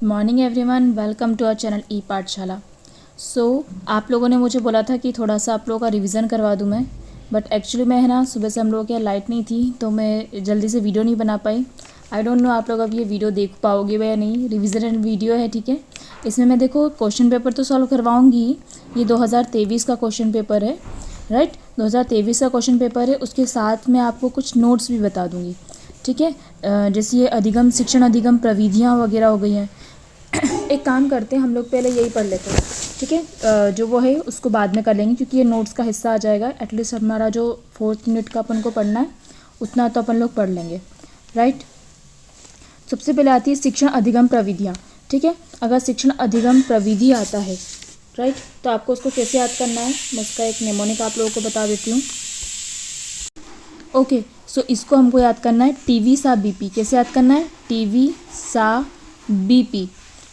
Morning everyone, welcome to our channel E Pathshala. आप लोगों ने मुझे बोला था कि थोड़ा सा आप लोगों का रिवीजन करवा दूं मैं, बट एक्चुअली मैं है ना, सुबह से हम लोगों के यहाँ लाइट नहीं थी तो मैं जल्दी से वीडियो नहीं बना पाई। आई डोंट नो आप लोग अब ये वीडियो देख पाओगे या नहीं। रिवीजन एंड वीडियो है, ठीक है। इसमें मैं देखो क्वेश्चन पेपर तो सॉल्व करवाऊँगी। ये 2023 का क्वेश्चन पेपर है, राइट। 2023 का क्वेश्चन पेपर है, उसके साथ मैं आपको कुछ नोट्स भी बता दूँगी, ठीक है। जैसे ये अधिगम शिक्षण अधिगम प्रविधियाँ वगैरह हो गई हैं। एक काम करते हैं, हम लोग पहले यही पढ़ लेते हैं, ठीक है। जो वो है उसको बाद में कर लेंगे क्योंकि ये नोट्स का हिस्सा आ जाएगा। एटलीस्ट हमारा जो 4th यूनिट का अपन को पढ़ना है उतना तो अपन लोग पढ़ लेंगे, राइट। सबसे पहले आती है शिक्षण अधिगम प्रविधियाँ, ठीक है। अगर शिक्षण अधिगम प्रविधि आता है, राइट, तो आपको उसको कैसे याद करना है, मैं उसका एक नेमोनिक आप लोगों को बता देती हूँ। ओके, सो इसको हमको याद करना है टीवी सा बीपी। कैसे याद करना है? टीवी सा बीपी,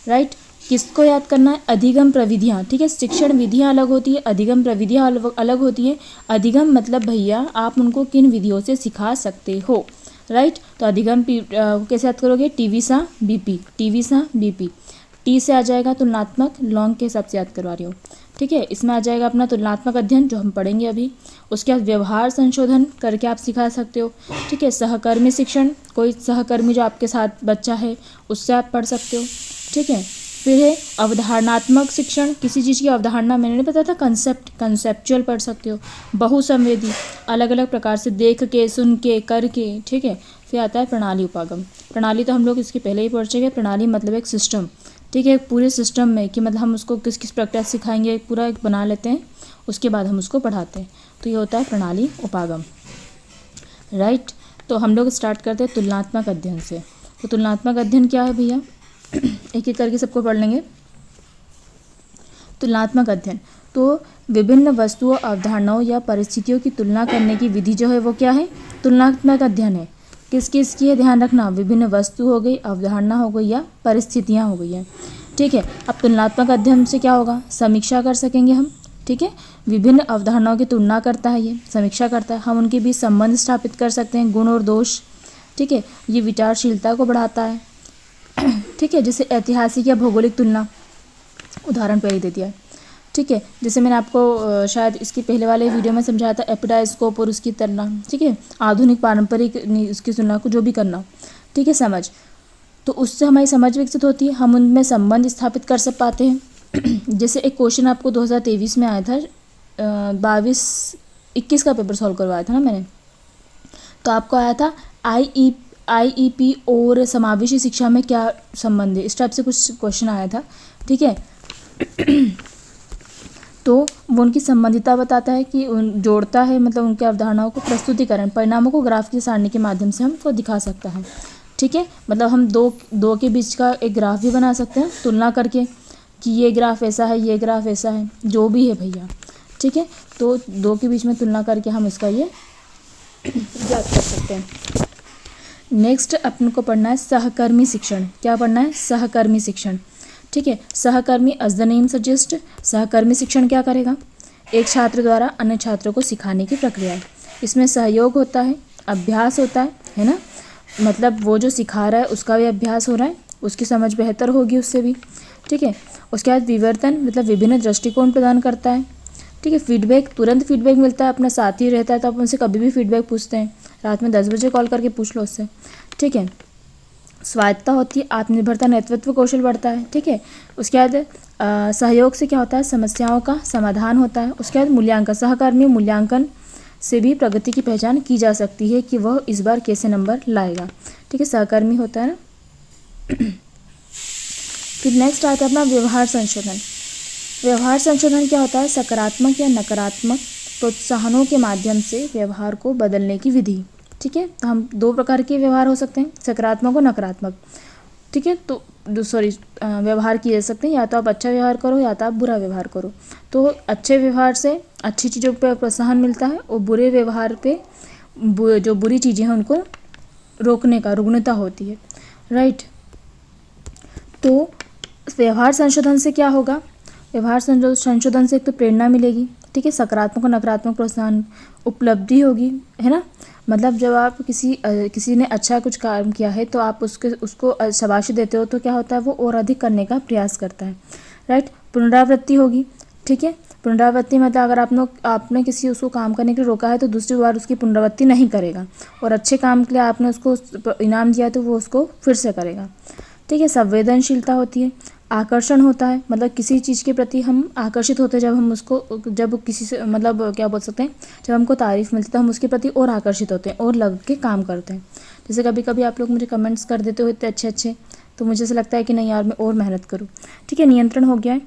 राइट। किसको याद करना है? अधिगम प्रविधियाँ, ठीक है। शिक्षण विधियाँ अलग होती है, अधिगम प्रविधियाँ अलग होती है। अधिगम मतलब भैया आप उनको किन विधियों से सिखा सकते हो, राइट। तो अधिगम कैसे याद करोगे? टीवी सा बीपी, टीवी सा बीपी। टी से आ जाएगा तुलनात्मक, लॉन्ग के हिसाब से याद करवा रही हूँ, ठीक है। इसमें आ जाएगा अपना तुलनात्मक अध्ययन जो हम पढ़ेंगे अभी। उसके बाद व्यवहार संशोधन करके आप सिखा सकते हो, ठीक है। सहकर्मी शिक्षण, कोई सहकर्मी जो आपके साथ बच्चा है उससे आप पढ़ सकते हो, ठीक है। फिर है अवधारणात्मक शिक्षण, किसी चीज़ की अवधारणा, मैंने नहीं बताया था, कंसेप्चुअल पढ़ सकते हो। बहुसंवेदी, अलग अलग प्रकार से देख के, सुन के, करके, ठीक है। फिर आता है प्रणाली उपागम। प्रणाली तो हम लोग इसके पहले ही पढ़ चुके हैं। प्रणाली मतलब एक सिस्टम, ठीक है। पूरे सिस्टम में कि मतलब हम उसको किस किस प्रकार सिखाएंगे, पूरा एक बना लेते हैं, उसके बाद हम उसको पढ़ाते हैं। तो ये होता है प्रणाली उपागम, राइट। तो हम लोग स्टार्ट करते हैं तुलनात्मक अध्ययन से। तो तुलनात्मक अध्ययन क्या है भैया? एक एक करके सबको पढ़ लेंगे। तुलनात्मक अध्ययन तो विभिन्न वस्तुओं, अवधारणाओं या परिस्थितियों की तुलना करने की विधि जो है वो क्या है? तुलनात्मक अध्ययन है। किस किस की है? ध्यान रखना, विभिन्न वस्तु हो गई, अवधारणा हो गई या परिस्थितियाँ हो गई हैं, ठीक है। अब तुलनात्मक अध्ययन से क्या होगा? समीक्षा कर सकेंगे हम, ठीक है। विभिन्न अवधारणाओं की तुलना करता है, ये समीक्षा करता है। हम उनके बीच संबंध स्थापित कर सकते हैं, गुण और दोष, ठीक है। ये विचारशीलता को बढ़ाता है, ठीक है। जैसे ऐतिहासिक या भौगोलिक तुलना, उदाहरण पहले दे दिया है, ठीक है। जैसे मैंने आपको शायद इसकी पहले वाले वीडियो में समझाया था, एपिडाइस्कोप और उसकी तुलना, ठीक है। आधुनिक पारंपरिक उसकी तुलना को जो भी करना, ठीक है, समझ। तो उससे हमारी समझ विकसित होती है, हम उनमें संबंध स्थापित कर सब पाते हैं। जैसे एक क्वेश्चन आपको 2023 में आया था, 22-21 का पेपर सॉल्व करवाया था ना मैंने, तो आपको आया था आईईपी और समावेशी शिक्षा में क्या संबंध है, इस टाइप से कुछ क्वेश्चन आया था, ठीक है। तो वो उनकी संबंधिता बताता है कि जोड़ता है, मतलब उनकी अवधारणाओं को प्रस्तुतिकरण, परिणामों को ग्राफ की सारणी के माध्यम से हमको दिखा सकता है, ठीक है। मतलब हम दो के बीच का एक ग्राफ भी बना सकते हैं तुलना करके कि ये ग्राफ ऐसा है, ये ग्राफ ऐसा है, जो भी है भैया, ठीक है। तो दो के बीच में तुलना करके हम इसका ये याद कर सकते हैं। नेक्स्ट अपन को पढ़ना है सहकर्मी शिक्षण। क्या पढ़ना है? सहकर्मी शिक्षण, ठीक है। सहकर्मी एज द नेम सजेस्ट, सहकर्मी शिक्षण क्या करेगा? एक छात्र द्वारा अन्य छात्रों को सिखाने की प्रक्रिया है। इसमें सहयोग होता है, अभ्यास होता है ना। मतलब वो जो सिखा रहा है उसका भी अभ्यास हो रहा है, उसकी समझ बेहतर होगी उससे भी, ठीक है। उसके बाद विवर्तन, मतलब विभिन्न दृष्टिकोण प्रदान करता है, ठीक है। फीडबैक, तुरंत फीडबैक मिलता है, अपना साथी रहता है तो आप उनसे कभी भी फीडबैक पूछते हैं, रात में 10 बजे कॉल करके पूछ लो उससे, ठीक है। स्वायत्ता होती है, आत्मनिर्भरता, नेतृत्व कौशल बढ़ता है, ठीक है। उसके बाद सहयोग से क्या होता है? समस्याओं का समाधान होता है। उसके बाद मूल्यांकन, सहकर्मी मूल्यांकन से भी प्रगति की पहचान की जा सकती है कि वह इस बार कैसे नंबर लाएगा, ठीक है। सहकर्मी होता है ना। फिर नेक्स्ट आता है अपना व्यवहार संशोधन। व्यवहार संशोधन क्या होता है? सकारात्मक या नकारात्मक प्रोत्साहनों के माध्यम से व्यवहार को बदलने की विधि, ठीक है। तो हम दो प्रकार के व्यवहार हो सकते हैं, सकारात्मक और नकारात्मक, ठीक है। तो व्यवहार किए जा सकते हैं, या तो आप अच्छा व्यवहार करो या तो आप बुरा व्यवहार करो। तो अच्छे व्यवहार से अच्छी चीज़ों पर प्रोत्साहन मिलता है और बुरे व्यवहार पे जो बुरी चीज़ें हैं उनको रोकने का रुग्णता होती है, राइट। तो व्यवहार संशोधन से क्या होगा? व्यवहार संशोधन से एक तो प्रेरणा मिलेगी, ठीक ठीक है। सकारात्मक और नकारात्मक प्रोत्साहन, उपलब्धि होगी, है ना। मतलब जब आप किसी ने अच्छा कुछ काम किया है तो आप उसको शाबाशी देते हो तो क्या होता है, वो और अधिक करने का प्रयास करता है, राइट। पुनरावृत्ति होगी, ठीक है। पुनरावृत्ति मतलब अगर आपने किसी उसको काम करने के लिए रोका है तो दूसरी बार उसकी पुनरावृत्ति नहीं करेगा, और अच्छे काम के लिए आपने उसको इनाम दिया तो वो उसको फिर से करेगा, ठीक है। संवेदनशीलता होती है, आकर्षण होता है, मतलब किसी चीज़ के प्रति हम आकर्षित होते हैं जब किसी से मतलब क्या बोल सकते हैं, जब हमको तारीफ़ मिलती है तो हम उसके प्रति और आकर्षित होते हैं और लग के काम करते हैं। जैसे कभी कभी आप लोग मुझे कमेंट्स कर देते हो इतने अच्छे अच्छे, तो मुझे ऐसा लगता है कि नहीं यार मैं और मेहनत करूँ, ठीक है। नियंत्रण हो गया है,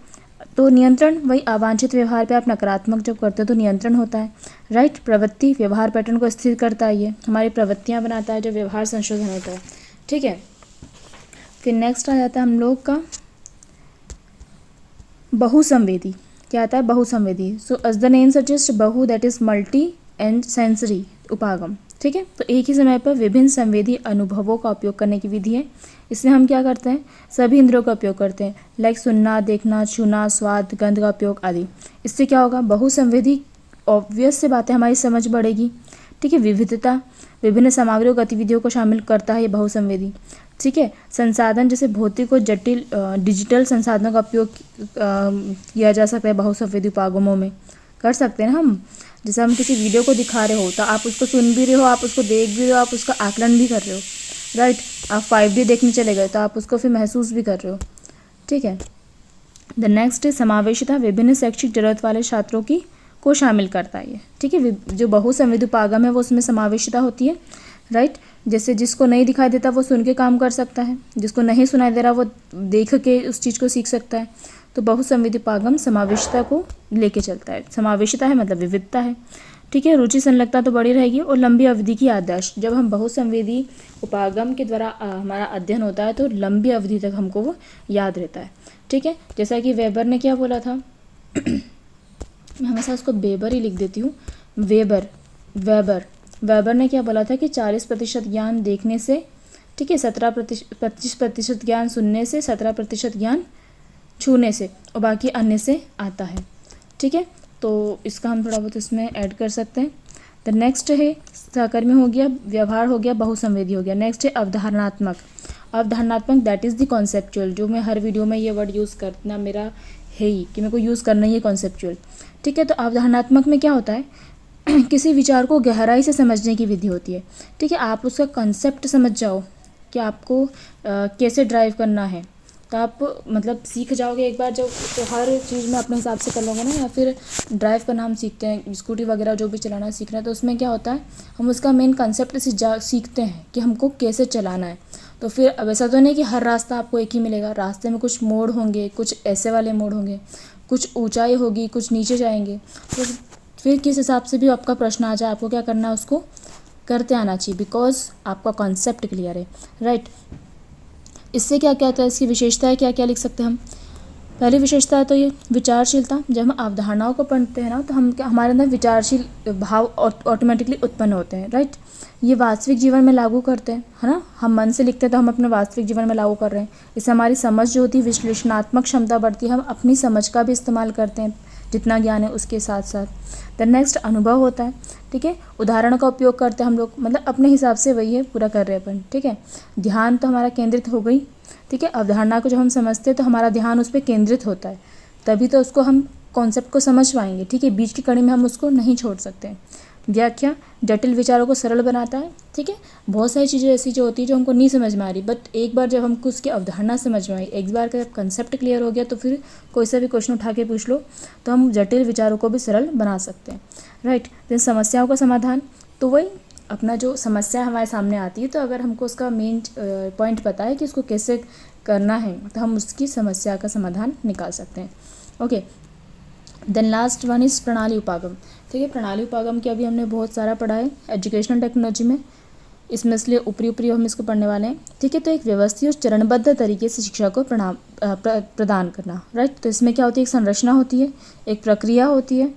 तो नियंत्रण वही अवांछित व्यवहार पे आप नकारात्मक जब करते हो तो नियंत्रण होता है, राइट। प्रवृत्ति व्यवहार पैटर्न को स्थिर करता है, ये हमारी प्रवृत्तियाँ बनाता है, जो व्यवहार संशोधन होता है, ठीक है। फिर नेक्स्ट आ जाता है हम लोग का बहुसंवेदी। क्या आता है, बहुसंवेदी। So as the name suggest, बहु that is multi and sensory उपागम, ठीक है। तो एक ही समय पर विभिन्न संवेदी अनुभवों का उपयोग करने की विधि है। इसमें हम क्या करते हैं, सभी इंद्रियों का उपयोग करते हैं, लाइक सुनना, देखना, छूना, स्वाद, गंध का उपयोग आदि। इससे क्या होगा, बहुसंवेदी ऑब्वियस से बात है, हमारी समझ बढ़ेगी, ठीक है। विविधता, विभिन्न सामग्रियों गतिविधियों को शामिल करता है ये बहुसंवेदी, ठीक है। संसाधन जैसे भौतिक और जटिल डिजिटल संसाधनों का उपयोग किया जा सकता है बहुसंवेदी उपागमों में, कर सकते हैं ना हम। जैसे हम किसी वीडियो को दिखा रहे हो तो आप उसको सुन भी रहे हो, आप उसको देख भी रहे हो, आप उसका आकलन भी कर रहे हो, राइट। आप 5D देखने चले गए तो आप उसको फिर महसूस भी कर रहे हो, ठीक है। द नेक्स्ट है समावेशिता, विभिन्न शैक्षिक जरूरत वाले छात्रों की को शामिल करता है ये, ठीक है। जो बहुसंवेदी उपागम है वो उसमें समावेशिता होती है, राइट। जैसे जिसको नहीं दिखाई देता वो सुन के काम कर सकता है, जिसको नहीं सुनाई दे रहा वो देख के उस चीज़ को सीख सकता है। तो बहुसंवेदी उपागम समावेशिता को लेके चलता है। समावेशिता है मतलब विविधता है, ठीक है। रुचि संलग्नता तो बड़ी रहेगी, और लंबी अवधि की याददाश्त। जब हम बहुसंवेदी उपागम के द्वारा हमारा अध्ययन होता है तो लंबी अवधि तक हमको वो याद रहता है, ठीक है। जैसा कि वेबर ने क्या बोला था मैं हमेशा उसको बेबर ही लिख देती हूँ, वेबर ने क्या बोला था कि 40% ज्ञान देखने से, ठीक है, 25% ज्ञान सुनने से, 17% ज्ञान छूने से, और बाकी अन्य से आता है, ठीक है। तो इसका हम थोड़ा बहुत इसमें ऐड कर सकते हैं। द नेक्स्ट है सहकर्मी हो गया, व्यवहार हो गया, बहुसंवेदी हो गया। नेक्स्ट है अवधारणात्मक दैट इज़ द कॉन्सेप्चुअल। जो मैं हर वीडियो में ये वर्ड यूज़ करना मेरा है ही कि मेरे को यूज़ करना ही है, कॉन्सेप्चुअल, ठीक है। तो अवधारणात्मक में क्या होता है किसी विचार को गहराई से समझने की विधि होती है, ठीक है। आप उसका कंसेप्ट समझ जाओ कि आपको कैसे ड्राइव करना है, तो आप मतलब सीख जाओगे एक बार जब, तो हर चीज़ में अपने हिसाब से कर लोगे ना। या फिर ड्राइव करना हम सीखते हैं, स्कूटी वगैरह जो भी चलाना सीख रहे हैं, तो उसमें क्या होता है हम उसका मेन कंसेप्ट सीखते हैं कि हमको कैसे चलाना है। तो फिर अब ऐसा तो नहीं कि हर रास्ता आपको एक ही मिलेगा, रास्ते में कुछ मोड़ होंगे, कुछ ऐसे वाले मोड़ होंगे, कुछ ऊंचाई होगी, कुछ नीचे जाएंगे। तो फिर किस हिसाब से भी आपका प्रश्न आ जाए, आपको क्या करना है, उसको करते आना चाहिए, बिकॉज आपका कॉन्सेप्ट क्लियर है, राइट। इससे क्या क्या होता है, इसकी विशेषताएं क्या क्या लिख सकते हैं हम। पहली विशेषता है तो ये विचारशीलता। जब हम अवधारणाओं को पढ़ते हैं ना तो हमारे अंदर विचारशील भाव ऑटोमेटिकली उत्पन्न होते हैं, राइट। ये वास्तविक जीवन में लागू करते हैं, है ना। हम मन से लिखते हैं तो हम अपने वास्तविक जीवन में लागू कर रहे हैं। इससे हमारी समझ जो होती है, विश्लेषणात्मक क्षमता बढ़ती है, हम अपनी समझ का भी इस्तेमाल करते हैं जितना ज्ञान है उसके साथ साथ। द नेक्स्ट अनुभव होता है, ठीक है। उदाहरण का उपयोग करते हैं हम लोग, मतलब अपने हिसाब से वही है पूरा कर रहे हैं अपन, ठीक है। ध्यान तो हमारा केंद्रित हो गई, ठीक है। अवधारणा को जब हम समझते हैं तो हमारा ध्यान उस पर केंद्रित होता है, तभी तो उसको हम कॉन्सेप्ट को समझ पाएंगे, ठीक है। बीच की कड़ी में हम उसको नहीं छोड़ सकते। व्याख्या जटिल विचारों को सरल बनाता है, ठीक है। बहुत सारी चीज़ें ऐसी जो होती है जो हमको नहीं समझ में आ रही, बट एक बार जब हमको उसकी अवधारणा समझ में आई, एक बार का जब कंसेप्ट क्लियर हो गया तो फिर कोई सा भी क्वेश्चन उठा के पूछ लो तो हम जटिल विचारों को भी सरल बना सकते हैं, राइट। देन समस्याओं का समाधान, तो वही अपना जो समस्या हमारे सामने आती है तो अगर हमको उसका मेन पॉइंट पता है कि उसको कैसे करना है तो हम उसकी समस्या का समाधान निकाल सकते हैं, okay. Then last one is प्रणाली उपागम, ठीक है। प्रणाली उपागम की अभी हमने बहुत सारा पढ़ा है एजुकेशनल टेक्नोलॉजी में, इसमें इसलिए ऊपरी हम इसको पढ़ने वाले हैं, ठीक है। तो एक व्यवस्थित और चरणबद्ध तरीके से शिक्षा को प्रदान करना, राइट। तो इसमें क्या होती है, एक संरचना होती है, एक प्रक्रिया होती है,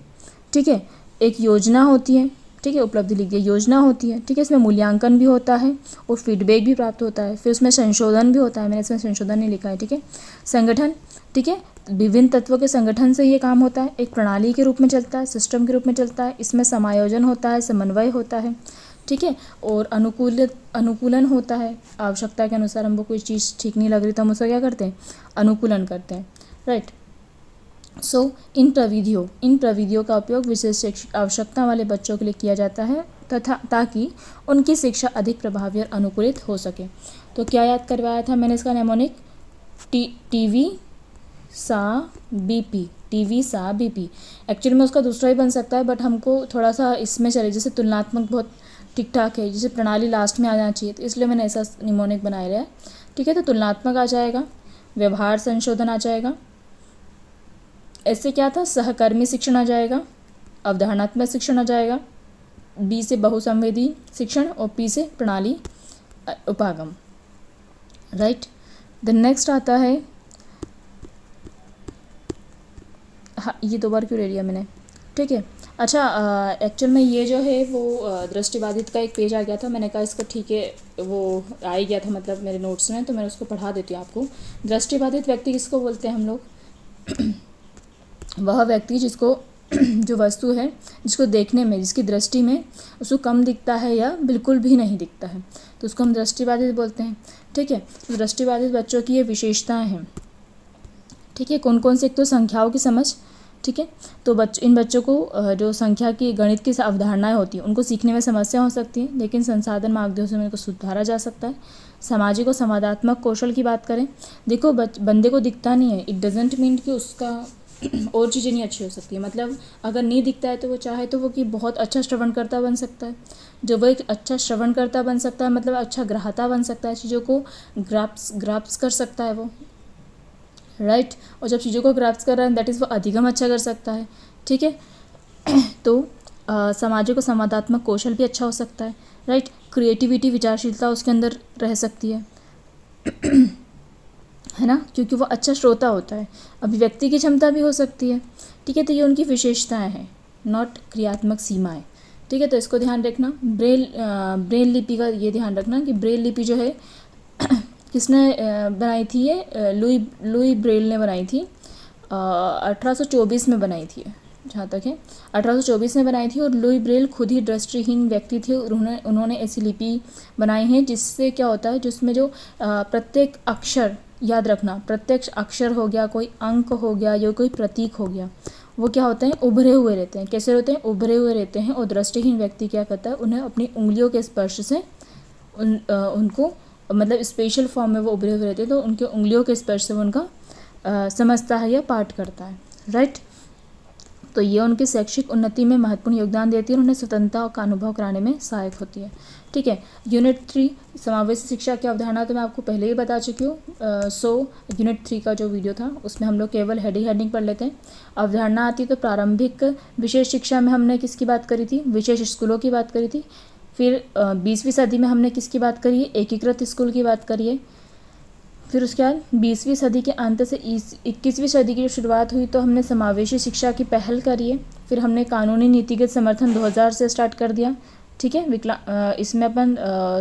ठीक है, एक योजना होती है, ठीक है, उपलब्धि लिख दिया। योजना होती है, ठीक है, इसमें मूल्यांकन भी होता है और फीडबैक भी प्राप्त होता है। फिर उसमें संशोधन भी होता है, मैंने इसमें संशोधन नहीं लिखा है, ठीक है। संगठन, ठीक है, विभिन्न तत्वों के संगठन से ये काम होता है, एक प्रणाली के रूप में चलता है, सिस्टम के रूप में चलता है। इसमें समायोजन होता है, समन्वय होता है, ठीक है, और अनुकूलन होता है। आवश्यकता के अनुसार हमको कोई चीज़ ठीक नहीं लग रही तो हम उसका क्या करते हैं, अनुकूलन करते हैं, राइट। सो इन प्रविधियों का उपयोग विशेष शैक्षिक आवश्यकता वाले बच्चों के लिए किया जाता है तथा ताकि उनकी शिक्षा अधिक प्रभावी और अनुकूलित हो सके। तो क्या याद करवाया था मैंने इसका नेमोनिक, टीवी सा बीपी, टीवी सा बीपी। एक्चुअली में उसका दूसरा ही बन सकता है, बट हमको थोड़ा सा इसमें चले, जैसे तुलनात्मक बहुत ठीक ठाक है, जैसे प्रणाली लास्ट में आ जाना चाहिए, तो इसलिए मैंने ऐसा निमोनिक बनाया है, ठीक है। तो तुलनात्मक आ जाएगा, व्यवहार संशोधन आ जाएगा, ऐसे क्या था, सहकर्मी शिक्षण आ जाएगा, अवधारणात्मक शिक्षण आ जाएगा, बी से बहुसंवेदी शिक्षण और पी से प्रणाली उपागम, राइट। द नेक्स्ट आता है, हाँ ये 2 बार क्यों ले लिया मैंने, ठीक है। अच्छा, एक्चुअल में ये जो है वो दृष्टिबाधित का एक पेज आ गया था, मैंने कहा इसका ठीक है, वो आ ही गया था मतलब मेरे नोट्स में, तो मैं उसको पढ़ा देती हूँ आपको। दृष्टिबाधित व्यक्ति किसको बोलते हैं हम लोग? वह व्यक्ति जिसको जो वस्तु है, जिसको देखने में, जिसकी दृष्टि में उसको कम दिखता है या बिल्कुल भी नहीं दिखता है, तो उसको हम दृष्टिबाधित बोलते हैं, ठीक है। तो दृष्टिबाधित बच्चों की ये विशेषताएं हैं, ठीक है। कौन कौन से? एक तो संख्याओं की समझ, ठीक है। तो इन बच्चों को जो संख्या की, गणित की अवधारणाएं होती हैं उनको सीखने में समस्या हो सकती है, लेकिन संसाधन मार्गदर्शन से उनको सुधारा जा सकता है। सामाजिक और संवादात्मक कौशल की बात करें, देखो बंदे को दिखता नहीं है, इट डजेंट मीन कि उसका और चीज़ें नहीं अच्छी हो सकती है। मतलब अगर नहीं दिखता है तो वो चाहे तो वो कि बहुत अच्छा श्रवणकर्ता बन सकता है। जब वो एक अच्छा श्रवणकर्ता बन सकता है मतलब अच्छा ग्राहता बन सकता है, चीज़ों को ग्राप्स कर सकता है वो, राइट। और जब चीज़ों को ग्राप्स कर रहा है दैट इज़ वो अधिगम अच्छा कर सकता है, ठीक है। तो सामाजिक और संवादात्मक कौशल भी अच्छा हो सकता है, राइट। क्रिएटिविटी, विचारशीलता उसके अंदर रह सकती है है ना, क्योंकि वो अच्छा श्रोता होता है। अभिव्यक्ति की क्षमता भी हो सकती है, ठीक है। तो ये उनकी विशेषताएं हैं, नॉट क्रियात्मक सीमाएं, ठीक है। तो इसको ध्यान रखना। ब्रेल लिपि का ये ध्यान रखना कि ब्रेल लिपि जो है किसने बनाई थी? ये लुई ब्रेल ने बनाई थी, 1824 में बनाई थी, जहाँ तक है 1824 में बनाई थी। और लुई ब्रेल खुद ही दृष्टिहीन व्यक्ति थे, उन्होंने ऐसी लिपि बनाई है जिससे क्या होता है, जिसमें जो प्रत्येक अक्षर, याद रखना, प्रत्यक्ष अक्षर हो गया, कोई अंक हो गया या कोई प्रतीक हो गया, वो क्या होते हैं, उभरे हुए रहते हैं। कैसे रहते हैं? उभरे हुए रहते हैं। और दृष्टिहीन व्यक्ति क्या करता है, उन्हें अपनी उंगलियों के स्पर्श से उनको मतलब स्पेशल फॉर्म में वो उभरे हुए रहते हैं, तो उनके उंगलियों के स्पर्श से वो उनका समझता है या पाठ करता है, राइट। तो ये उनकी शैक्षिक उन्नति में महत्वपूर्ण योगदान देती है और उन्हें स्वतंत्रता का अनुभव कराने में सहायक होती है, ठीक है। यूनिट 3 समावेशी शिक्षा की अवधारणा तो मैं आपको पहले ही बता चुकी हूँ। सो यूनिट 3 का जो वीडियो था उसमें हम लोग केवल हेडिंग पढ़ लेते हैं। अवधारणा आती है तो प्रारंभिक विशेष शिक्षा में हमने किसकी बात करी थी? विशेष स्कूलों की बात करी थी। फिर 20वीं सदी में हमने किसकी बात करी है? एकीकृत स्कूल की बात करी है। फिर उसके बाद 20वीं सदी के अंत से 21वीं सदी की शुरुआत हुई तो हमने समावेशी शिक्षा की पहल करी है। फिर हमने कानूनी नीतिगत समर्थन 2000 से स्टार्ट कर दिया, ठीक है। इसमें अपन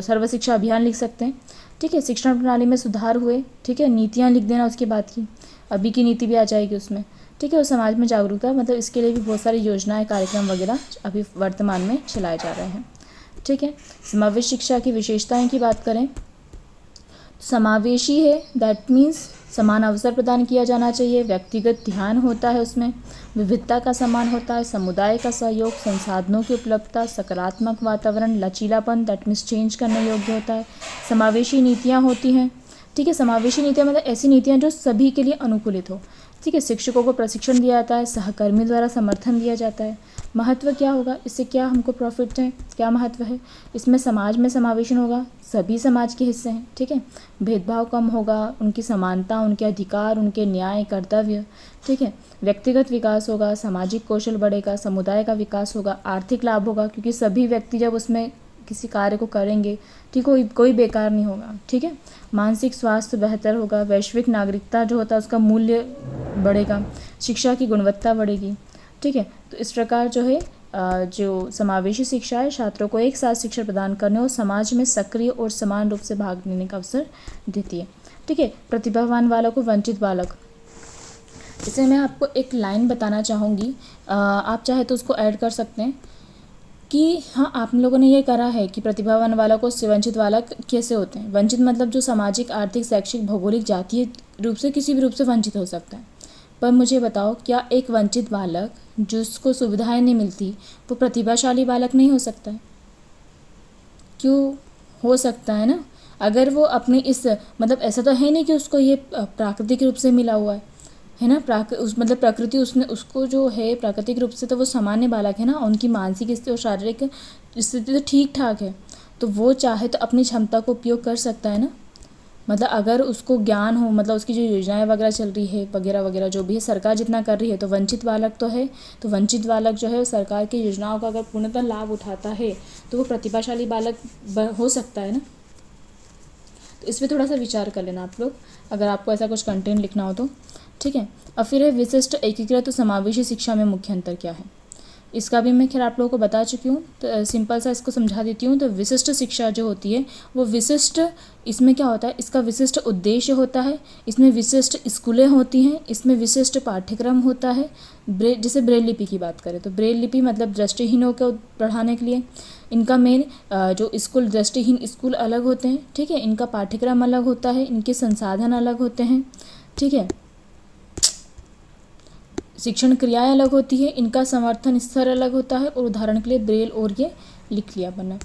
सर्व शिक्षा अभियान लिख सकते हैं, ठीक है। शिक्षण प्रणाली में सुधार हुए, ठीक है। नीतियाँ लिख देना उसके बाद की, अभी की नीति भी आ जाएगी उसमें, ठीक है। और समाज में जागरूकता, मतलब इसके लिए भी बहुत सारी योजनाएं, कार्यक्रम वगैरह अभी वर्तमान में चलाए जा रहे हैं, ठीक है। समावेशी शिक्षा की विशेषताएं की बात करें, समावेशी है दैट मीन्स समान अवसर प्रदान किया जाना चाहिए, व्यक्तिगत ध्यान होता है उसमें, विविधता का सम्मान होता है, समुदाय का सहयोग, संसाधनों की उपलब्धता, सकारात्मक वातावरण, लचीलापन दैट मीन्स चेंज करने योग्य होता है। समावेशी नीतियाँ होती हैं, ठीक है। समावेशी नीतियाँ मतलब ऐसी नीतियाँ जो सभी के लिए अनुकूलित हो, ठीक है। शिक्षकों को प्रशिक्षण दिया जाता है, सहकर्मी द्वारा समर्थन दिया जाता है। महत्व क्या होगा, इससे क्या हमको प्रॉफिट है, क्या महत्व है? इसमें समाज में समावेशन होगा, सभी समाज के हिस्से हैं, ठीक है। भेदभाव कम होगा, उनकी समानता, उनके अधिकार, उनके न्याय, कर्तव्य, ठीक है। व्यक्तिगत विकास होगा, सामाजिक कौशल बढ़ेगा, समुदाय का विकास होगा, आर्थिक लाभ होगा, क्योंकि सभी व्यक्ति जब उसमें किसी कार्य को करेंगे, ठीक, कोई बेकार नहीं होगा, ठीक है। मानसिक स्वास्थ्य बेहतर होगा, वैश्विक नागरिकता जो होता है उसका मूल्य बढ़ेगा, शिक्षा की गुणवत्ता बढ़ेगी, ठीक है। तो इस प्रकार जो है जो समावेशी शिक्षा है छात्रों को एक साथ शिक्षा प्रदान करने और समाज में सक्रिय और समान रूप से भाग लेने का अवसर देती है। ठीक है, प्रतिभावान बालक और वंचित बालक, इसे मैं आपको एक लाइन बताना चाहूँगी, आप चाहे तो उसको ऐड कर सकते हैं कि हाँ, आप लोगों ने ये करा है कि प्रतिभावान बालक और वंचित बालक कैसे होते हैं। वंचित मतलब जो सामाजिक, आर्थिक, शैक्षिक, भौगोलिक, जातीय रूप से किसी भी रूप से वंचित हो सकता है। पर मुझे बताओ, क्या एक वंचित बालक जिसको सुविधाएं नहीं मिलती वो प्रतिभाशाली बालक नहीं हो सकता है? क्यों हो सकता है ना। अगर वो अपनी इस मतलब ऐसा तो है नहीं कि उसको ये प्राकृतिक रूप से मिला हुआ है ना, मतलब प्रकृति उसने उसको जो है प्राकृतिक रूप से तो वो सामान्य बालक है ना, उनकी मानसिक स्थिति और शारीरिक स्थिति तो ठीक ठाक है, तो वो चाहे तो अपनी क्षमता को उपयोग कर सकता है ना। मतलब अगर उसको ज्ञान हो, मतलब उसकी जो योजनाएं वगैरह चल रही है वगैरह वगैरह जो भी है, सरकार जितना कर रही है, तो वंचित बालक तो है, तो वंचित बालक जो है सरकार की योजनाओं का अगर पूर्णतः लाभ उठाता है तो वो प्रतिभाशाली बालक हो सकता है ना। तो इस पर थोड़ा सा विचार कर लेना आप लोग, अगर आपको ऐसा कुछ कंटेंट लिखना हो तो। ठीक है, अब फिर है विशिष्ट, एकीकृत और समावेशी शिक्षा में मुख्य अंतर क्या है। इसका भी मैं खैर आप लोगों को बता चुकी हूँ, तो सिंपल सा इसको समझा देती हूँ। तो विशिष्ट शिक्षा जो होती है वो विशिष्ट, इसमें क्या होता है, इसका विशिष्ट उद्देश्य होता है, इसमें विशिष्ट स्कूलें होती हैं, इसमें विशिष्ट पाठ्यक्रम होता है। जैसे ब्रेल लिपि की बात करें तो ब्रेल लिपि मतलब दृष्टिहीनों को पढ़ाने के लिए इनका मेन जो स्कूल, दृष्टिहीन स्कूल अलग होते हैं। ठीक है, इनका पाठ्यक्रम अलग होता है, इनके संसाधन अलग होते हैं। ठीक है, शिक्षण क्रियाएं अलग होती है, इनका समर्थन स्तर अलग होता है, और उदाहरण के लिए ब्रेल और ये लिख लिया बना।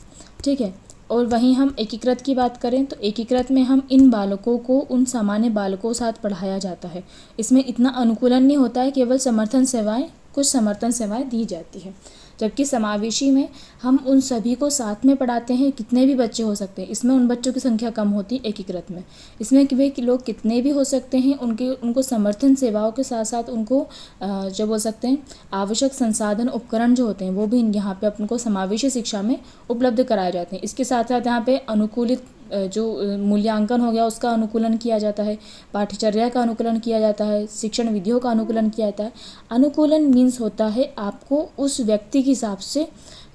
ठीक है, और वहीं हम एकीकृत की बात करें तो एकीकृत में हम इन बालकों को उन सामान्य बालकों के साथ पढ़ाया जाता है। इसमें इतना अनुकूलन नहीं होता है, केवल समर्थन सेवाएं, कुछ समर्थन सेवाएं दी जाती है। जबकि समावेशी में हम उन सभी को साथ में पढ़ाते हैं, कितने भी बच्चे हो सकते हैं, इसमें उन बच्चों की संख्या कम होती है। एकीकृत में इसमें कि वे लोग कितने भी हो सकते हैं, उनको समर्थन सेवाओं के साथ साथ उनको जो बोल सकते हैं आवश्यक संसाधन उपकरण जो होते हैं वो भी यहाँ पे अपन को समावेशी शिक्षा में उपलब्ध कराए जाते हैं। इसके साथ साथ यहाँ पे अनुकूलित जो मूल्यांकन हो गया उसका अनुकूलन किया जाता है, पाठ्यचर्या का अनुकूलन किया जाता है, शिक्षण विधियों का अनुकूलन किया जाता है। अनुकूलन मीन्स होता है आपको उस व्यक्ति के हिसाब से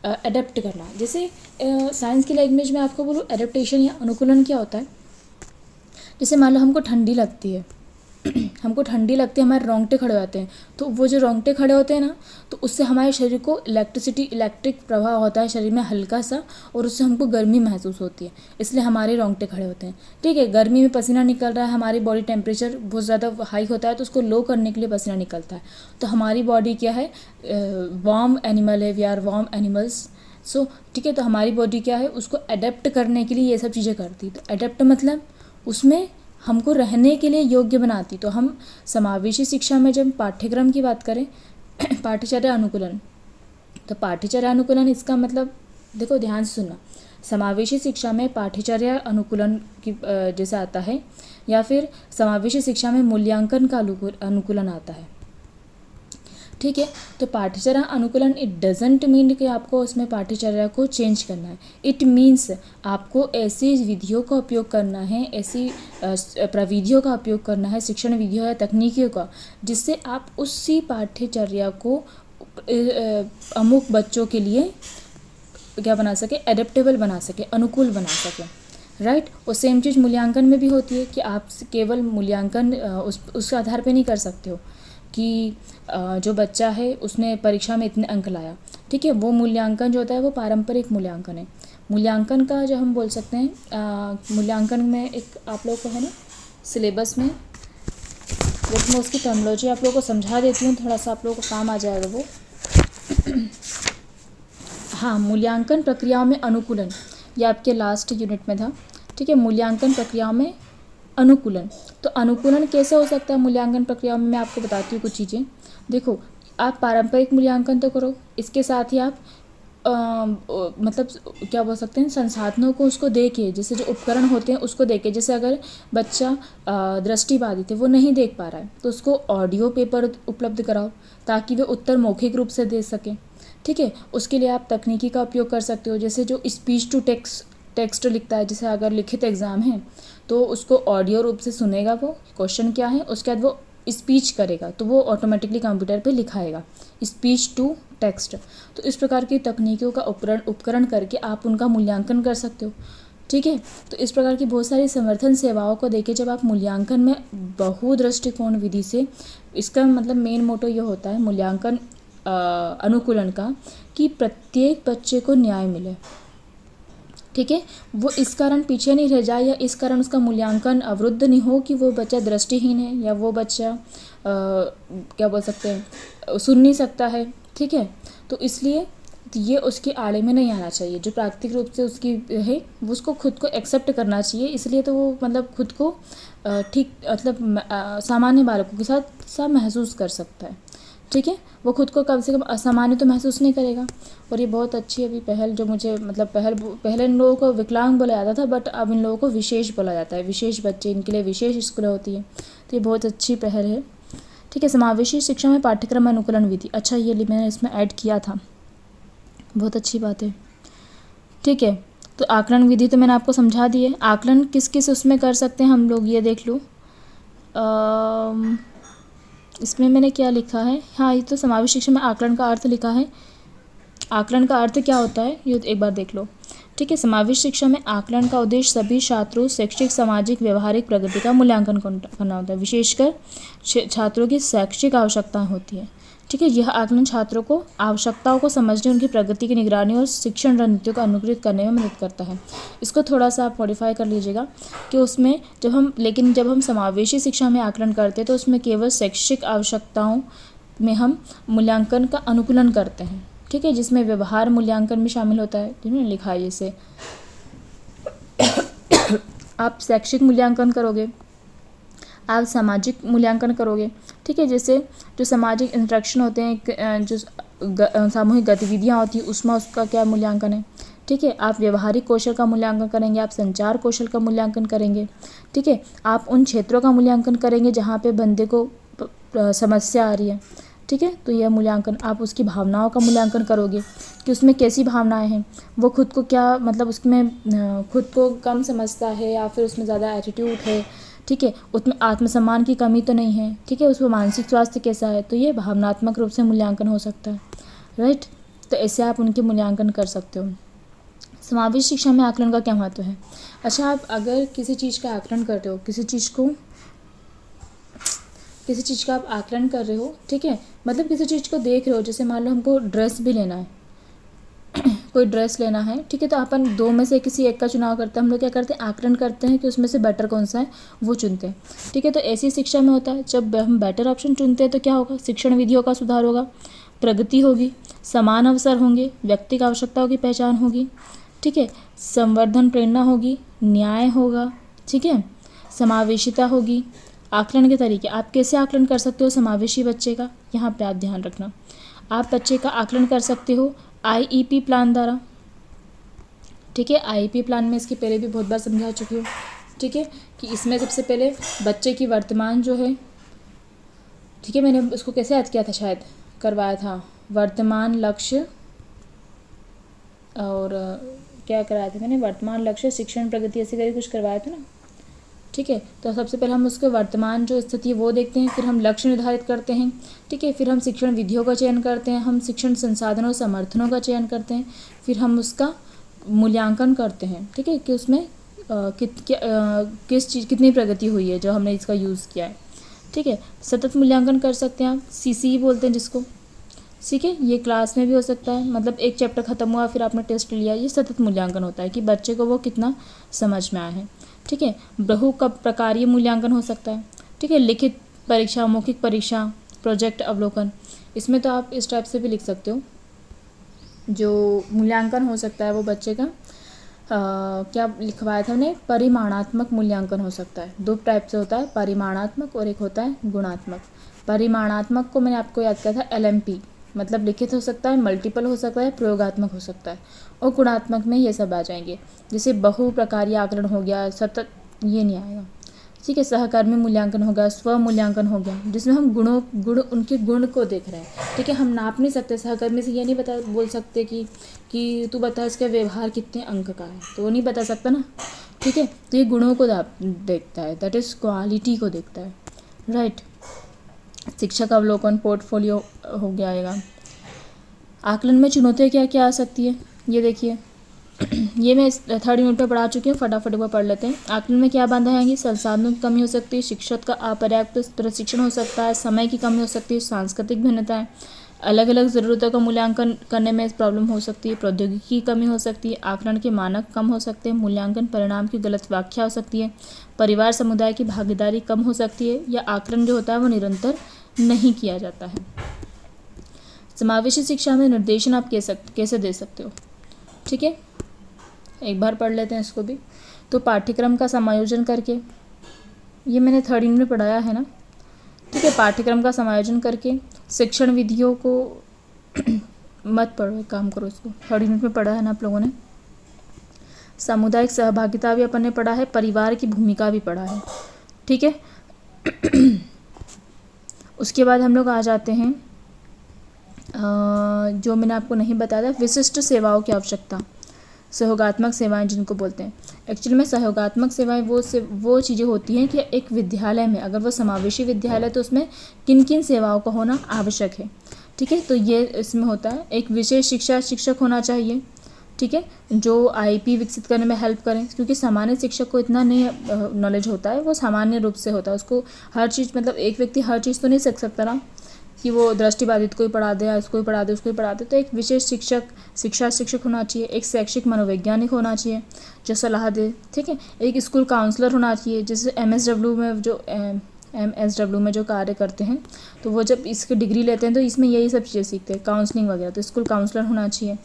अडेप्ट करना। जैसे साइंस की लैंग्वेज में आपको बोलूँ एडेप्टेशन या अनुकूलन क्या होता है। जैसे मान लो हमको ठंडी लगती है, हमारे रोंगटे खड़े हो जाते हैं, तो वो जो रोंगटे खड़े होते हैं ना, तो उससे हमारे शरीर को इलेक्ट्रिक प्रभाव होता है शरीर में हल्का सा, और उससे हमको गर्मी महसूस होती है, इसलिए हमारे रोंगटे खड़े होते हैं। ठीक है, गर्मी में पसीना निकल रहा है, हमारी बॉडी टेम्परेचर बहुत ज़्यादा हाई होता है, तो उसको लो करने के लिए पसीना निकलता है। तो हमारी बॉडी क्या है, वार्म एनिमल है, वी आर वार्म एनिमल्स। सो ठीक है, तो हमारी बॉडी क्या है, उसको अडेप्ट करने के लिए ये सब चीज़ें करती। तो अडेप्ट मतलब उसमें हमको रहने के लिए योग्य बनाती। तो हम समावेशी शिक्षा में जब पाठ्यक्रम की बात करें पाठ्यचर्या अनुकूलन, तो पाठ्यचर्या अनुकूलन इसका मतलब देखो ध्यान से सुनना, समावेशी शिक्षा में पाठ्यचर्या अनुकूलन की जैसा आता है, या फिर समावेशी शिक्षा में मूल्यांकन का अनुकूलन आता है। ठीक है, तो पाठ्यचर्या अनुकूलन इट डजेंट मीन कि आपको उसमें पाठ्यचर्या को चेंज करना है। इट मीन्स आपको ऐसी विधियों का उपयोग करना है, ऐसी प्रविधियों का उपयोग करना है, शिक्षण विधियों या तकनीकियों का, जिससे आप उसी पाठ्यचर्या को अमुक बच्चों के लिए क्या बना सके, एडेप्टेबल बना सके, अनुकूल बना सके। राइट, और सेम चीज़ मूल्यांकन में भी होती है कि आप केवल मूल्यांकन उस आधार पे नहीं कर सकते हो कि जो बच्चा है उसने परीक्षा में इतने अंक लाया। ठीक है, वो मूल्यांकन जो होता है वो पारंपरिक मूल्यांकन है। मूल्यांकन का जो हम बोल सकते हैं मूल्यांकन में एक आप लोग को है ना सिलेबस में, जब मैं उसकी टर्मिनोलॉजी आप लोगों को समझा देती हूँ, थोड़ा सा आप लोगों को काम आ जाएगा वो। हाँ, मूल्यांकन प्रक्रियाओं में अनुकूलन, ये आपके लास्ट यूनिट में था। ठीक है, मूल्यांकन प्रक्रियाओं में अनुकूलन, तो अनुकूलन कैसे हो सकता है मूल्यांकन प्रक्रिया में, मैं आपको बताती हूँ कुछ चीज़ें। देखो, आप पारंपरिक मूल्यांकन तो करो, इसके साथ ही आप मतलब क्या बोल सकते हैं संसाधनों को उसको देके, जैसे जो उपकरण होते हैं उसको देके, जैसे अगर बच्चा दृष्टिबाधित है, वो नहीं देख पा रहा है, तो उसको ऑडियो पेपर उपलब्ध कराओ ताकि वे उत्तर मौखिक रूप से दे सकें। ठीक है, उसके लिए आप तकनीकी का उपयोग कर सकते हो, जैसे जो स्पीच टू टेक्स्ट लिखता है, जैसे अगर लिखित एग्ज़ाम है तो उसको ऑडियो रूप से सुनेगा वो क्वेश्चन क्या है, उसके बाद वो स्पीच करेगा तो वो ऑटोमेटिकली कंप्यूटर पे लिखाएगा। Speech to text. तो इस प्रकार की तकनीकों का उपकरण करके आप उनका मूल्यांकन कर सकते हो। ठीक है, तो इस प्रकार की बहुत सारी समर्थन सेवाओं को देके जब आप मूल्यांकन में बहुदृष्टिकोण विधि से, इसका मतलब मेन मोटो ये होता है मूल्यांकन अनुकूलन का कि प्रत्येक बच्चे को न्याय मिले। ठीक है, वो इस कारण पीछे नहीं रह जाए या इस कारण उसका मूल्यांकन अवरुद्ध नहीं हो कि वो बच्चा दृष्टिहीन है या वो बच्चा क्या बोल सकते हैं सुन नहीं सकता है। ठीक है, तो इसलिए ये उसके आड़े में नहीं आना चाहिए। जो प्राकृतिक रूप से उसकी है वो उसको खुद को एक्सेप्ट करना चाहिए। इसलिए तो वो मतलब खुद को ठीक मतलब सामान्य बालकों के साथ सा महसूस कर सकता है। ठीक है, वो खुद को कम से कम असामान्य तो महसूस नहीं करेगा। और ये बहुत अच्छी अभी पहल जो मुझे मतलब पहले इन लोगों को विकलांग बोला जाता था, बट अब इन लोगों को विशेष बोला जाता है। विशेष बच्चे, इनके लिए विशेष स्कूलें होती है। तो ये बहुत अच्छी पहल है। ठीक है, समावेशी शिक्षा में पाठ्यक्रम अनुकूलन विधि, अच्छा ये मैंने इसमें ऐड किया था, बहुत अच्छी बात है। ठीक है, तो आकलन विधि तो मैंने आपको समझा दी है। आकलन किस किस उसमें कर सकते हैं हम लोग, ये देख लो। इसमें मैंने क्या लिखा है, हाँ ये तो समावेशी शिक्षा में आकलन का अर्थ लिखा है। आकलन का अर्थ क्या होता है ये एक बार देख लो। ठीक है, समावेशी शिक्षा में आकलन का उद्देश्य सभी छात्रों शैक्षिक, सामाजिक, व्यवहारिक प्रगति का मूल्यांकन करना होता है। विशेषकर छात्रों की शैक्षिक आवश्यकताएं होती है। ठीक है, यह आकलन छात्रों को आवश्यकताओं को समझने, उनकी प्रगति की निगरानी और शिक्षण रणनीतियों को अनुकूलित करने में मदद करता है। इसको थोड़ा सा आप मॉडिफाई कर लीजिएगा कि उसमें जब हम समावेशी शिक्षा में आकलन करते हैं तो उसमें केवल शैक्षिक आवश्यकताओं में हम मूल्यांकन का अनुकूलन करते हैं। ठीक है, जिसमें व्यवहार मूल्यांकन भी शामिल होता है, जिन्होंने लिखा है जैसे आप शैक्षिक मूल्यांकन करोगे, आप सामाजिक मूल्यांकन करोगे। ठीक है, जैसे जो सामाजिक इंटरेक्शन होते हैं, जो सामूहिक गतिविधियाँ होती हैं उसमें उसका क्या मूल्यांकन है। ठीक है, आप व्यवहारिक कौशल का मूल्यांकन करेंगे, आप संचार कौशल का मूल्यांकन करेंगे। ठीक है, आप उन क्षेत्रों का मूल्यांकन करेंगे जहाँ पे बंदे को समस्या आ रही है। ठीक है, तो यह मूल्यांकन, आप उसकी भावनाओं का मूल्यांकन करोगे कि उसमें कैसी भावनाएं हैं, वो खुद को क्या मतलब उसमें खुद को कम समझता है या फिर उसमें ज़्यादा एटीट्यूड है। ठीक है, उसमें आत्मसम्मान की कमी तो नहीं है। ठीक है, उसमें मानसिक स्वास्थ्य कैसा है, तो ये भावनात्मक रूप से मूल्यांकन हो सकता है। राइट, तो ऐसे आप उनके मूल्यांकन कर सकते हो। समावेशी शिक्षा में आकलन का क्या महत्व है। अच्छा, आप अगर किसी चीज़ का आकलन कर रहे हो, किसी चीज़ का आप आकलन कर रहे हो, ठीक है, मतलब किसी चीज़ को देख रहे हो, जैसे मान लो हमको ड्रेस भी लेना है कोई ड्रेस लेना है। ठीक है, तो अपन दो में से किसी एक का चुनाव करते हैं। हम लोग क्या करते हैं, आकलन करते हैं कि उसमें से बेटर कौन सा है वो चुनते हैं। ठीक है, तो ऐसी शिक्षा में होता है, जब हम बेटर ऑप्शन चुनते हैं तो क्या होगा, शिक्षण विधियों का सुधार होगा, प्रगति होगी, समान अवसर होंगे, व्यक्तिगत आवश्यकताओं की पहचान होगी। ठीक है, संवर्धन प्रेरणा होगी, न्याय होगा। ठीक है, समावेशिता होगी। आकलन के तरीके, आप कैसे आकलन कर सकते हो समावेशी बच्चे का, यहाँ पे आप ध्यान रखना। आप बच्चे का आकलन कर सकते हो IEP प्लान द्वारा। ठीक है, IEP प्लान में इसके पहले भी बहुत बार समझा चुकी हूँ। ठीक है, कि इसमें सबसे पहले बच्चे की वर्तमान जो है, ठीक है, मैंने उसको कैसे याद किया था, शायद करवाया था, वर्तमान लक्ष्य और क्या कराया था मैंने, वर्तमान लक्ष्य, शिक्षण प्रगति, ऐसे करके कुछ करवाया था ना। ठीक है, तो सबसे पहले हम उसके वर्तमान जो स्थिति है वो देखते हैं, फिर हम लक्ष्य निर्धारित करते हैं। ठीक है, फिर हम शिक्षण विधियों का चयन करते हैं, हम शिक्षण संसाधनों समर्थनों का चयन करते हैं, फिर हम उसका मूल्यांकन करते हैं। ठीक है, कि उसमें किस चीज़ कितनी प्रगति हुई है जो हमने इसका यूज़ किया है। ठीक है, सतत मूल्यांकन कर सकते हैं आप, CCE बोलते हैं जिसको। ठीक है, ये क्लास में भी हो सकता है, मतलब एक चैप्टर ख़त्म हुआ फिर आपने टेस्ट लिया, ये सतत मूल्यांकन होता है कि बच्चे को वो कितना समझ में आया है। ठीक है, बहु प्रकारीय मूल्यांकन हो सकता है। ठीक है, लिखित परीक्षा, मौखिक परीक्षा, प्रोजेक्ट अवलोकन, इसमें तो आप इस टाइप से भी लिख सकते हो। जो मूल्यांकन हो सकता है वो बच्चे का क्या लिखवाया था हमने, परिमाणात्मक मूल्यांकन हो सकता है। दो टाइप से होता है, परिमाणात्मक और एक होता है गुणात्मक। परिमाणात्मक को मैंने आपको याद किया था LMP, मतलब लिखित हो सकता है, मल्टीपल हो सकता है, प्रयोगात्मक हो सकता है, और गुणात्मक में ये सब आ जाएंगे। जैसे बहु प्रकारीय आकलन हो गया, सतत, ये नहीं आएगा। ठीक है, सहकर्मी मूल्यांकन हो गया, स्व मूल्यांकन हो गया, जिसमें हम उनके गुण को देख रहे हैं। ठीक है, हम नाप नहीं सकते सहकर्मी से, ये नहीं बोल सकते कि तू बता इसका व्यवहार कितने अंक का है, तो वो नहीं बता सकता ना। ठीक है, तो ये गुणों को देखता है, दैट इज़ क्वालिटी को देखता है। राइट, शिक्षक अवलोकन, पोर्टफोलियो हो गया आएगा। आकलन में चुनौतियाँ क्या क्या आ सकती है, ये देखिए ये मैं 3rd यूनिट में पढ़ा चुकी हूँ, फटाफट वो पढ़ लेते हैं। आकलन में क्या बाधा आएंगी, संसाधनों की कमी हो सकती है, शिक्षक का अपर्याप्त प्रशिक्षण हो सकता है, समय की कमी हो सकती है, सांस्कृतिक भिन्नताएं, अलग अलग ज़रूरतों का मूल्यांकन करने में प्रॉब्लम हो सकती है, प्रौद्योगिकी की कमी हो सकती है, आकलन के मानक कम हो सकते हैं, मूल्यांकन परिणाम की गलत व्याख्या हो सकती है, परिवार समुदाय की भागीदारी कम हो सकती है, या आकलन जो होता है वो निरंतर नहीं किया जाता है। समावेशी शिक्षा में निर्देशन आप कैसे दे सकते हो, ठीक है, एक बार पढ़ लेते हैं इसको भी। तो पाठ्यक्रम का समायोजन करके, ये मैंने 3rd यूनिट में पढ़ाया है ना, ठीक है। पाठ्यक्रम का समायोजन करके शिक्षण विधियों को मत पढ़ो, एक काम करो, इसको 3rd यूनिट में पढ़ा है ना आप लोगों ने। सामुदायिक सहभागिता भी अपन ने पढ़ा है, परिवार की भूमिका भी पढ़ा है, ठीक है। उसके बाद हम लोग आ जाते हैं जो मैंने आपको नहीं बताया, विशिष्ट सेवाओं की आवश्यकता, सहयोगात्मक सेवाएं जिनको बोलते हैं। एक्चुअली में सहयोगात्मक सेवाएं वो चीज़ें होती हैं कि एक विद्यालय में, अगर वो समावेशी विद्यालय, तो उसमें किन किन सेवाओं का होना आवश्यक है, ठीक है। तो ये इसमें होता है, एक विशेष शिक्षा शिक्षक होना चाहिए, ठीक है, जो आईपी विकसित करने में हेल्प करें, क्योंकि सामान्य शिक्षक को इतना नहीं नॉलेज होता है, वो सामान्य रूप से होता है, उसको हर चीज़, मतलब एक व्यक्ति हर चीज़ तो नहीं सीख सकता ना, कि वो दृष्टिबाधित को ही पढ़ा दे या इसको ही पढ़ा दे उसको ही पढ़ा दे। तो एक विशेष शिक्षक होना चाहिए, एक शैक्षिक मनोवैज्ञानिक होना चाहिए जो सलाह दे, ठीक है, एक स्कूल काउंसलर होना चाहिए, जैसे MSW में जो कार्य करते हैं, तो वो जब इसकी डिग्री लेते हैं तो इसमें यही सब चीज़ें सीखते हैं, काउंसलिंग वगैरह, तो स्कूल काउंसलर होना चाहिए,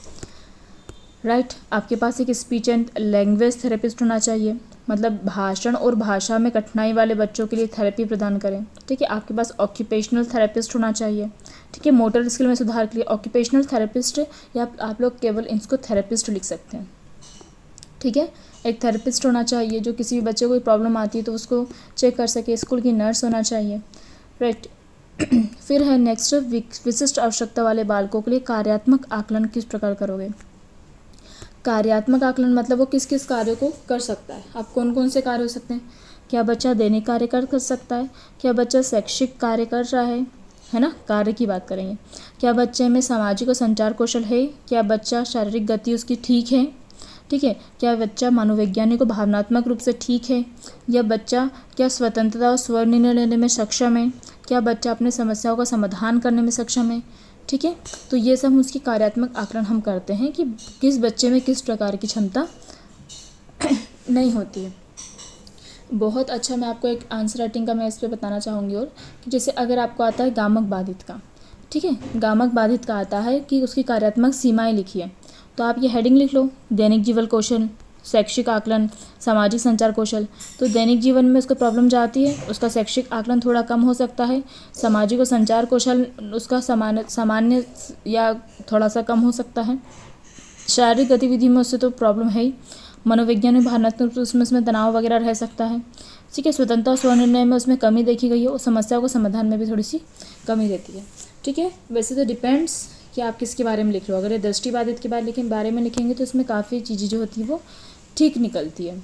राइट। आपके पास एक स्पीच एंड लैंग्वेज थेरेपिस्ट होना चाहिए, मतलब भाषण और भाषा में कठिनाई वाले बच्चों के लिए थेरेपी प्रदान करें, ठीक है। आपके पास ऑक्यूपेशनल थेरेपिस्ट होना चाहिए, ठीक है, मोटर स्किल में सुधार के लिए ऑक्यूपेशनल थेरेपिस्ट, या आप लोग केवल इसको थेरेपिस्ट लिख सकते हैं, ठीक है। एक थेरेपिस्ट होना चाहिए जो किसी भी बच्चे को कोई प्रॉब्लम आती है तो उसको चेक कर सके, स्कूल की नर्स होना चाहिए, राइट। फिर है नेक्स्ट, विशिष्ट आवश्यकता वाले बालकों के लिए कार्यात्मक आकलन किस प्रकार करोगे। कार्यात्मक आकलन मतलब वो किस किस कार्यों को कर सकता है, अब कौन कौन से कार्य हो सकते हैं, क्या बच्चा दैनिक कार्य कर सकता है, क्या बच्चा शैक्षिक कार्य कर रहा है ना, कार्य की बात करेंगे, क्या बच्चे में सामाजिक और संचार कौशल है, क्या बच्चा शारीरिक गति उसकी ठीक है, ठीक है, क्या बच्चा मनोवैज्ञानिक और भावनात्मक रूप से ठीक है, या बच्चा क्या स्वतंत्रता और स्व निर्णय लेने में सक्षम है, क्या बच्चा अपने समस्याओं का समाधान करने में सक्षम है, ठीक है। तो ये सब उसकी कार्यात्मक आकलन हम करते हैं कि किस बच्चे में किस प्रकार की क्षमता नहीं होती है। बहुत अच्छा, मैं आपको एक आंसर राइटिंग का मैं इस पर बताना चाहूँगी, और कि जैसे अगर आपको आता है गामक बाधित का, ठीक है, गामक बाधित का आता है कि उसकी कार्यात्मक सीमाएं लिखिए, तो आप ये हेडिंग लिख लो, दैनिक जीवन कौशल, शैक्षिक आकलन, सामाजिक संचार कौशल। तो दैनिक जीवन में उसको प्रॉब्लम जाती है, उसका शैक्षिक आकलन थोड़ा कम हो सकता है, सामाजिक और संचार कौशल उसका सामान्य या थोड़ा सा कम हो सकता है, शारीरिक गतिविधि में उससे तो प्रॉब्लम है ही, मनोवैज्ञानिक भावनात्मक उसमें तनाव वगैरह रह सकता है, ठीक है, स्वतंत्रता और स्वनिर्णय में उसमें कमी देखी गई है, और समस्याओं को समाधान में भी थोड़ी सी कमी रहती है, ठीक है। वैसे तो डिपेंड्स कि आप किसके बारे में लिख रहे हो, अगर ये दृष्टिबाधित के बारे में लिखेंगे तो इसमें काफ़ी चीज़ें जो होती है वो ठीक निकलती है।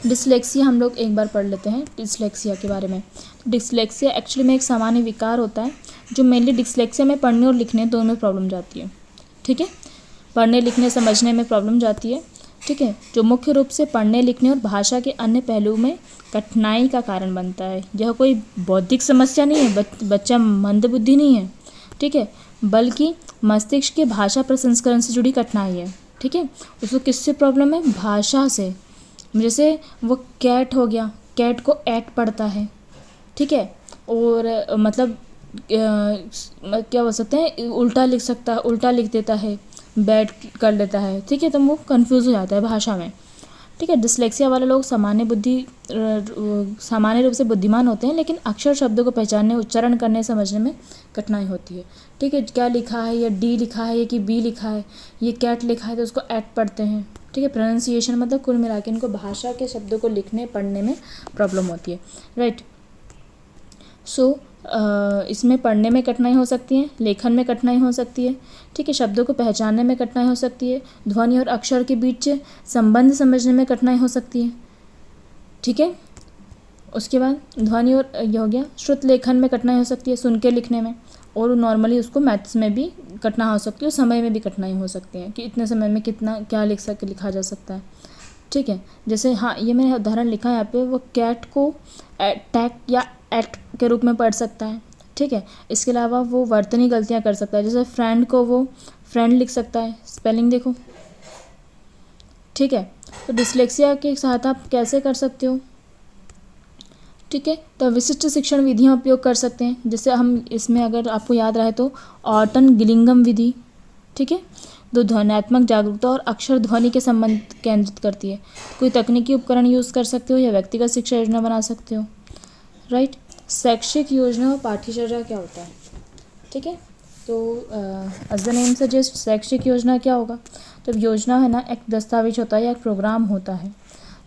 डिसलेक्सिया हम लोग एक बार पढ़ लेते हैं, डिसलेक्सिया के बारे में। डिसलेक्सिया एक्चुअली में एक सामान्य विकार होता है जो मेनली डिसलेक्सिया में पढ़ने और लिखने दोनों में प्रॉब्लम जाती है, ठीक है, पढ़ने लिखने समझने में प्रॉब्लम जाती है, ठीक है, जो मुख्य रूप से पढ़ने लिखने और भाषा के अन्य पहलुओं में कठिनाई का कारण बनता है। यह कोई बौद्धिक समस्या नहीं है, बच्चा मंदबुद्धि नहीं है, ठीक है, बल्कि मस्तिष्क के भाषा प्रसंस्करण से जुड़ी कठिनाई है, ठीक है। उसको किससे प्रॉब्लम है, भाषा से, जैसे वो कैट हो गया, कैट को ऐट पढ़ता है, ठीक है, और मतलब क्या बोल सकते हैं, उल्टा लिख सकता है, उल्टा लिख देता है, बैड कर लेता है, ठीक है, तो वो कंफ्यूज हो जाता है भाषा में, ठीक है। डिसलेक्सिया वाले लोग सामान्य रूप से बुद्धिमान होते हैं, लेकिन अक्षर शब्दों को पहचानने, उच्चारण करने, समझने में कठिनाई होती है, ठीक है। क्या लिखा है, या डी लिखा है, या कि बी लिखा है, ये कैट लिखा है तो उसको ऐट पढ़ते हैं, ठीक है। प्रोनाउंसिएशन मतलब कुल मिला के इनको भाषा के शब्दों को लिखने पढ़ने में प्रॉब्लम होती है, राइट। सो इसमें पढ़ने में कठिनाई हो सकती है, लेखन में कठिनाई हो सकती है, ठीक है, शब्दों को पहचानने में कठिनाई हो सकती है, ध्वनि और अक्षर के बीच संबंध समझने में कठिनाई हो सकती है, ठीक है। उसके बाद ध्वनि और ये हो गया, श्रुत लेखन में कठिनाई हो सकती है, सुन के लिखने में, और नॉर्मली उसको मैथ्स में भी कठिनाई हो सकती है और समय में भी कठिनाई हो सकती है कि इतने समय में कितना क्या लिखा जा सकता है। ठीक है, जैसे हाँ ये मैंने उदाहरण लिखा है यहाँ पे, वो कैट को टैक या एट के रूप में पढ़ सकता है। ठीक है, इसके अलावा वो वर्तनी गलतियाँ कर सकता है, जैसे फ्रेंड को वो फ्रेंड लिख सकता है, स्पेलिंग देखो। ठीक है, तो डिसलेक्सिया की सहायता आप कैसे कर सकते हो। ठीक है, तो विशिष्ट शिक्षण विधियाँ उपयोग कर सकते हैं, जैसे हम इसमें अगर आपको याद रहे तो ऑर्टन गिलिंगम विधि। ठीक है, जो ध्वन्यात्मक जागरूकता और अक्षर ध्वनि के संबंध केंद्रित करती है। कोई तकनीकी उपकरण यूज़ कर सकते हो या व्यक्तिगत शिक्षा योजना बना सकते हो। राइट, शैक्षिक योजना और पाठ्यचर्या क्या होता है। ठीक है, तो एज द नेम सजेस्ट शैक्षिक योजना क्या होगा, तो योजना है ना एक दस्तावेज होता है या एक प्रोग्राम होता है।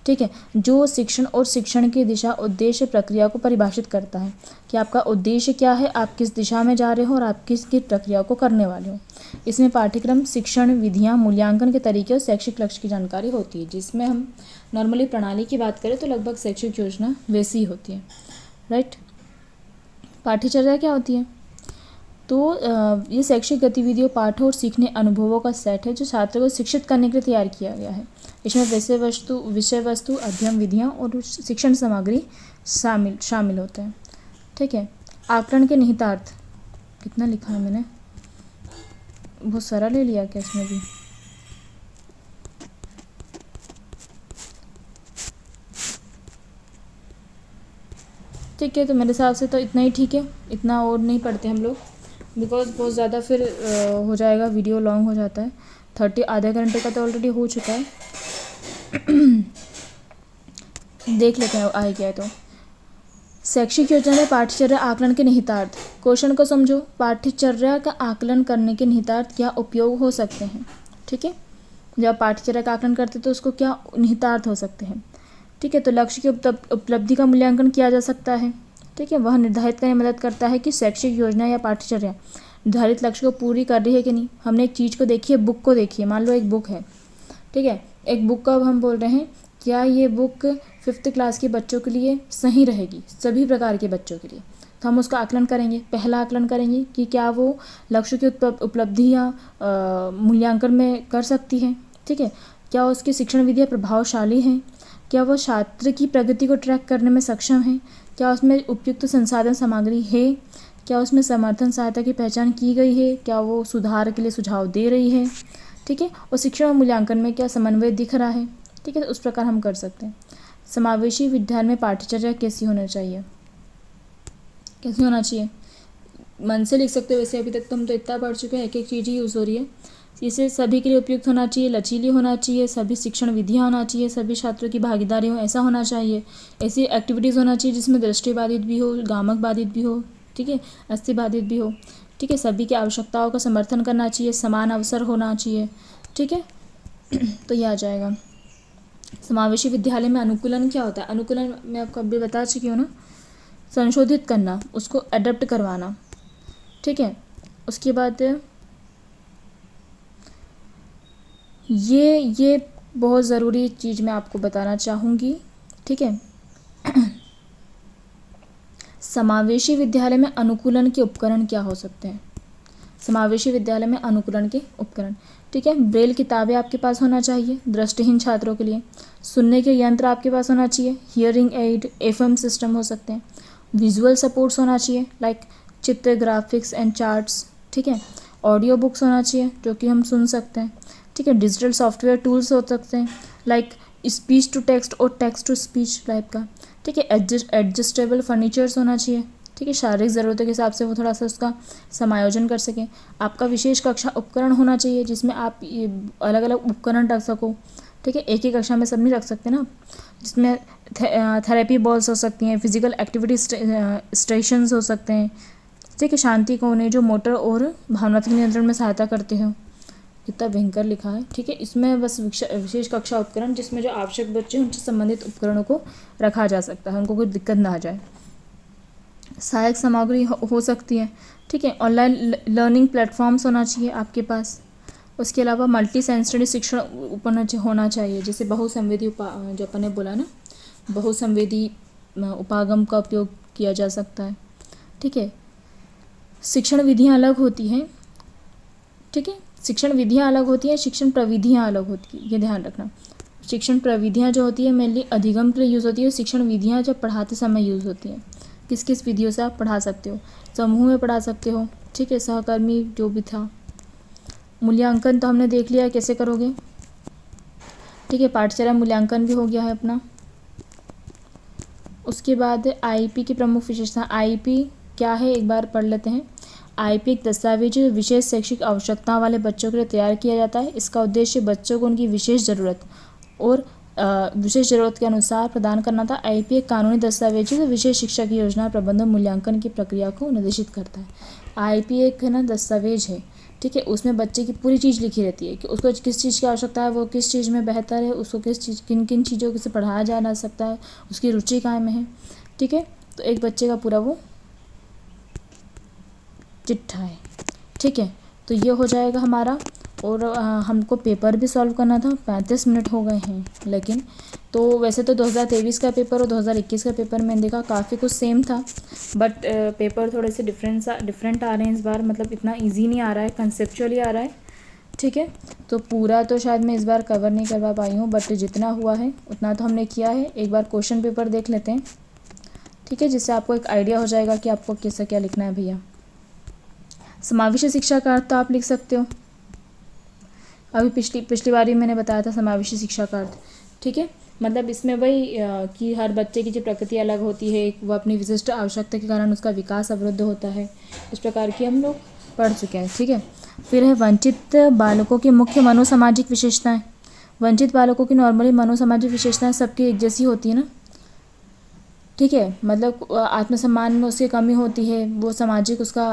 ठीक है, जो शिक्षण और शिक्षण की दिशा, उद्देश्य, प्रक्रिया को परिभाषित करता है कि आपका उद्देश्य क्या है, आप किस दिशा में जा रहे हो और आप किस प्रक्रिया को करने वाले हो। इसमें पाठ्यक्रम, शिक्षण विधियाँ, मूल्यांकन के तरीके और शैक्षिक लक्ष्य की जानकारी होती है। जिसमें हम नॉर्मली प्रणाली की बात करें तो लगभग शैक्षिक योजना वैसी ही होती है। राइट, पाठ्यचर्या क्या होती है, तो ये शैक्षिक गतिविधियों, पाठों और सीखने अनुभवों का सेट है जो छात्र को शिक्षित करने के लिए तैयार किया गया है। इसमें विषय वस्तु, अध्ययन विधियाँ और शिक्षण सामग्री शामिल होते हैं। ठीक है, आकलन के निहितार्थ कितना लिखा है मैंने, बहुत सारा ले लिया क्या इसमें भी। ठीक है, तो मेरे हिसाब से तो इतना ही ठीक है, इतना और नहीं पढ़ते हम लोग, बिकॉज बहुत ज़्यादा फिर हो जाएगा, वीडियो लॉन्ग हो जाता है। 30 आधे घंटे का तो ऑलरेडी हो चुका है। देख लेते हैं आए क्या है। तो शैक्षिक योजना में पाठ्यचर्या आकलन के निहितार्थ, क्वेश्चन को समझो, पाठ्यचर्या का आकलन करने के निहितार्थ क्या उपयोग हो सकते हैं। ठीक है, जब पाठ्यचर्या का आकलन करते तो उसको क्या निहितार्थ हो सकते हैं। ठीक है, तो लक्ष्य की उपलब्धि का मूल्यांकन किया जा सकता है। ठीक है, वह निर्धारित करने में मदद करता है कि शैक्षिक योजना या पाठ्यचर्या निर्धारित लक्ष्य को पूरी कर रही है कि नहीं। हमने एक चीज़ को देखी है, बुक को देखिए, मान लो एक बुक है। ठीक है, एक बुक का हम बोल रहे हैं क्या ये बुक 5th क्लास के बच्चों के लिए सही रहेगी, सभी प्रकार के बच्चों के लिए, तो हम उसका आकलन करेंगे। पहला आकलन करेंगे कि क्या वो लक्ष्य की उपलब्धि या मूल्यांकन में कर सकती है। ठीक है, क्या उसकी शिक्षण विधियाँ प्रभावशाली हैं, क्या वह छात्र की प्रगति को ट्रैक करने में सक्षम है, क्या उसमें उपयुक्त संसाधन सामग्री है, क्या उसमें समर्थन सहायता की पहचान की गई है, क्या वो सुधार के लिए सुझाव दे रही है। ठीक है, और शिक्षण और मूल्यांकन में क्या समन्वय दिख रहा है। ठीक है, तो उस प्रकार हम कर सकते हैं। समावेशी विद्यालय में पाठ्यचर्या कैसी होना चाहिए, कैसी होना चाहिए, मन से लिख सकते हो। वैसे अभी तक तो हम तो इतना पढ़ चुके हैं, एक एक चीज़ ही यूज़ हो रही है। इसे सभी के लिए उपयुक्त होना चाहिए, लचीली होना चाहिए, सभी शिक्षण विधियाँ होना चाहिए, सभी छात्रों की भागीदारी हो, ऐसा होना चाहिए। ऐसी एक्टिविटीज़ होना चाहिए जिसमें दृष्टिबाधित भी हो, गामक बाधित भी हो, ठीक है, अस्थि बाधित भी हो। ठीक है, सभी की आवश्यकताओं का समर्थन करना चाहिए, समान अवसर होना चाहिए। ठीक है, तो ये आ जाएगा। समावेशी विद्यालय में अनुकूलन क्या होता है, अनुकूलन मैं आपको अभी बता चुकी हूँ ना, संशोधित करना, उसको अडेप्ट करवाना। ठीक है, उसके बाद ये बहुत ज़रूरी चीज़ मैं आपको बताना चाहूँगी। ठीक है, समावेशी विद्यालय में अनुकूलन के उपकरण क्या हो सकते हैं। समावेशी विद्यालय में अनुकूलन के उपकरण, ठीक है, ब्रेल किताबें आपके पास होना चाहिए दृष्टिहीन छात्रों के लिए, सुनने के यंत्र आपके पास होना चाहिए, हियरिंग एड, FM सिस्टम हो सकते हैं, विजुअल सपोर्ट्स होना चाहिए लाइक चित्र, ग्राफिक्स एंड चार्ट्स। ठीक है, ऑडियो बुक्स होना चाहिए जो कि हम सुन सकते हैं। ठीक है, डिजिटल सॉफ्टवेयर टूल्स हो सकते हैं लाइक स्पीच टू टेक्स्ट और टेक्स्ट टू स्पीच टाइप का। ठीक है, एडजस्टेबल फर्नीचर्स होना चाहिए। ठीक है, शारीरिक ज़रूरतों के हिसाब से वो थोड़ा सा उसका समायोजन कर सकें। आपका विशेष कक्षा उपकरण होना चाहिए जिसमें आप अलग अलग उपकरण रख सको। ठीक है, एक ही कक्षा में सब नहीं रख सकते ना, जिसमें थेरेपी बॉल्स हो सकती हैं, फिजिकल एक्टिविटी स्टेशंस हो सकते हैं। ठीक है, शांति कोने जो मोटर और भावनात्मक नियंत्रण में सहायता करते हो। कितना भयंकर लिखा है। ठीक है, इसमें बस विशेष कक्षा उपकरण जिसमें जो आवश्यक बच्चे हैं उनसे संबंधित उपकरणों को रखा जा सकता है, उनको कोई दिक्कत ना आ जाए। सहायक सामग्री हो सकती है। ठीक है, ऑनलाइन लर्निंग प्लेटफॉर्म्स होना चाहिए आपके पास। उसके अलावा मल्टी सेंसरी शिक्षण उपकरण होना चाहिए, जैसे बहुसंवेदी जो अपन ने बोला ना, बहुसंवेदी उपागम का उपयोग किया जा सकता है। ठीक है, शिक्षण विधियाँ अलग होती हैं। ठीक है, शिक्षण विधियाँ अलग होती हैं, शिक्षण प्रविधियाँ अलग होती हैं, ये ध्यान रखना। शिक्षण प्रविधियाँ जो होती है मेनली अधिगम के लिए यूज़ होती है, शिक्षण विधियाँ जब पढ़ाते समय यूज़ होती हैं। किस किस विधियों से आप पढ़ा सकते हो? समूह में पढ़ा सकते हो। ठीक है, सहकर्मी जो भी था। मूल्यांकन तो हमने देख लिया कैसे करोगे। ठीक है, पाठचर्या मूल्यांकन भी हो गया है अपना। उसके बाद आईपी की प्रमुख विशेषता। आईपी क्या है एक बार पढ़ लेते हैं। आईपी एक दस्तावेज विशेष शैक्षिक आवश्यकताओं वाले बच्चों के लिए तैयार किया जाता है। इसका उद्देश्य बच्चों को उनकी विशेष ज़रूरत और विशेष ज़रूरत के अनुसार प्रदान करना था। आईपी एक कानूनी दस्तावेज है विशेष शिक्षा की योजना प्रबंधन मूल्यांकन की प्रक्रिया को निर्देशित करता है। आईपी एक है ना दस्तावेज है। ठीक है, उसमें बच्चे की पूरी चीज़ लिखी रहती है कि उसको किस चीज़ की आवश्यकता है, वो किस चीज़ में बेहतर है, उसको किन किन चीज़ों से पढ़ाया जा सकता है, उसकी रुचि कहाँ में है। ठीक है, तो एक बच्चे का पूरा वो चिट्ठा है। ठीक है, तो ये हो जाएगा हमारा। और हमको पेपर भी सॉल्व करना था। 35 मिनट हो गए हैं लेकिन, तो वैसे तो 2023 का पेपर और 2021 का पेपर मैंने देखा काफ़ी कुछ सेम था, बट पेपर थोड़े से डिफरेंट आ रहे हैं इस बार। मतलब इतना इजी नहीं आ रहा है, कंसेप्चुअली आ रहा है। ठीक है, तो पूरा तो शायद मैं इस बार कवर नहीं करवा पाई हूँ, बट जितना हुआ है उतना तो हमने किया है। एक बार क्वेश्चन पेपर देख लेते हैं। ठीक है, जिससे आपको एक आइडिया हो जाएगा कि आपको कैसे क्या लिखना है भैया। समावेशी शिक्षा का अर्थ तो आप लिख सकते हो। अभी पिछली बार भी मैंने बताया था समावेशी शिक्षा का अर्थ। ठीक है, मतलब इसमें वही कि हर बच्चे की जो प्रकृति अलग होती है, वह अपनी विशिष्ट आवश्यकता के कारण उसका विकास अवरुद्ध होता है। इस प्रकार की हम लोग पढ़ चुके हैं। ठीक है, फिर है वंचित बालकों की मुख्य मनोसामाजिक विशेषताएं। वंचित बालकों की नॉर्मली मनोसामाजिक विशेषताएं सबकी एक जैसी होती है ना। ठीक है, मतलब आत्मसम्मान में उसकी कमी होती है, वो सामाजिक उसका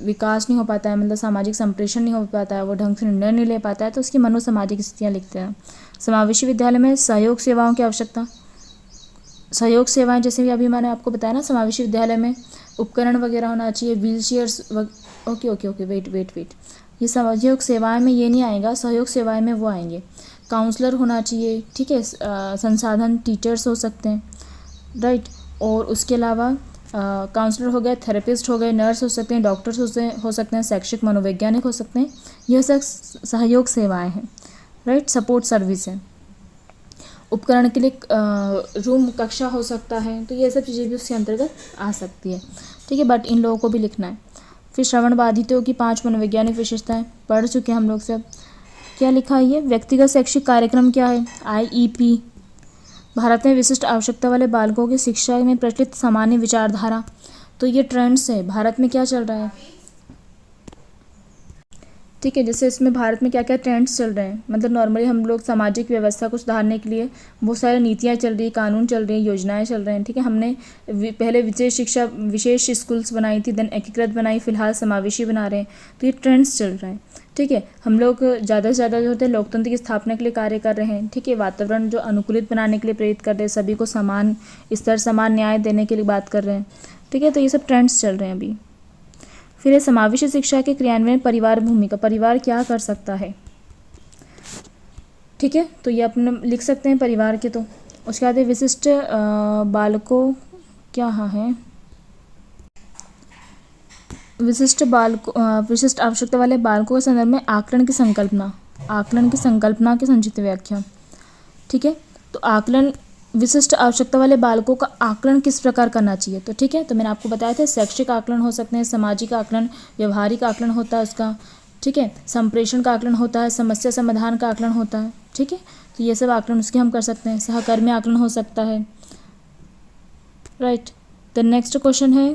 विकास नहीं हो पाता है, मतलब सामाजिक संप्रेषण नहीं हो पाता है, वो ढंग से निर्णय नहीं ले पाता है, तो उसकी मनोसामाजिक स्थितियाँ लिखते हैं। समावेशी विद्यालय में सहयोग सेवाओं की आवश्यकता। सहयोग सेवाएं जैसे भी अभी मैंने आपको बताया ना, समावेशी विद्यालय में उपकरण वगैरह होना चाहिए, व्हील चेयर्स। ओके वेट, ये सहयोग सेवाएं में ये नहीं आएगा, सहयोग सेवाएं में वो आएंगे। काउंसलर होना चाहिए। ठीक है, संसाधन टीचर्स हो सकते हैं, राइट। और उसके अलावा काउंसलर हो गए, थेरेपिस्ट हो गए, नर्स हो सकते हैं, डॉक्टर्स हो सकते हैं, शैक्षिक मनोवैज्ञानिक हो सकते हैं। यह सब सहयोग सेवाएं हैं, राइट। सपोर्ट सर्विस है। उपकरण के लिए रूम कक्षा हो सकता है, तो ये सब चीज़ें भी उसके अंतर्गत आ सकती है। ठीक है, बट इन लोगों को भी लिखना है। फिर श्रवण बाधितों की 5 मनोवैज्ञानिक विशेषताएं पढ़ चुके हैं हम लोग सब। क्या लिखा है ये? व्यक्तिगत शैक्षिक कार्यक्रम क्या है? IEP। भारत में विशिष्ट आवश्यकता वाले बालकों की शिक्षा में प्रचलित सामान्य विचारधारा। तो ये ट्रेंड्स है, भारत में क्या चल रहा है। ठीक है, जैसे इसमें भारत में क्या क्या ट्रेंड्स चल रहे हैं, मतलब नॉर्मली हम लोग सामाजिक व्यवस्था को सुधारने के लिए बहुत सारी नीतियाँ चल रही, कानून चल रहे हैं, योजनाएं चल रहे हैं। ठीक है, हमने पहले विशेष स्कूल्स बनाई थी, देन एकीकृत बनाई, फिलहाल समावेशी बना रहे हैं। तो ये ट्रेंड्स चल रहे हैं। ठीक है, हम लोग ज़्यादा से ज़्यादा जो होते हैं लोकतंत्र की स्थापना के लिए कार्य कर रहे हैं। ठीक है, वातावरण जो अनुकूलित बनाने के लिए प्रेरित कर रहे हैं, सभी को समान स्तर समान न्याय देने के लिए बात कर रहे हैं। ठीक है, तो ये सब ट्रेंड्स चल रहे हैं अभी। फिर है समावेशी शिक्षा के क्रियान्वयन परिवार भूमिका। परिवार क्या कर सकता है। ठीक है, तो ये अपने लिख सकते हैं परिवार के। तो उसके बाद विशिष्ट बालकों क्या है, विशिष्ट आवश्यकता वाले बालकों के संदर्भ में आकलन की संकल्पना की संक्षिप्त व्याख्या। ठीक है, तो आकलन, विशिष्ट आवश्यकता वाले बालकों का आकलन किस प्रकार करना चाहिए। तो ठीक है, तो मैंने आपको बताया था शैक्षिक आकलन हो सकते हैं, सामाजिक आकलन, व्यवहारिक आकलन होता है उसका। ठीक है, संप्रेषण का आकलन होता है, समस्या समाधान का आकलन होता है। ठीक है, तो ये सब आकलन उसके हम कर सकते हैं। सहकर्मी आकलन हो सकता है, राइट। द नेक्स्ट क्वेश्चन है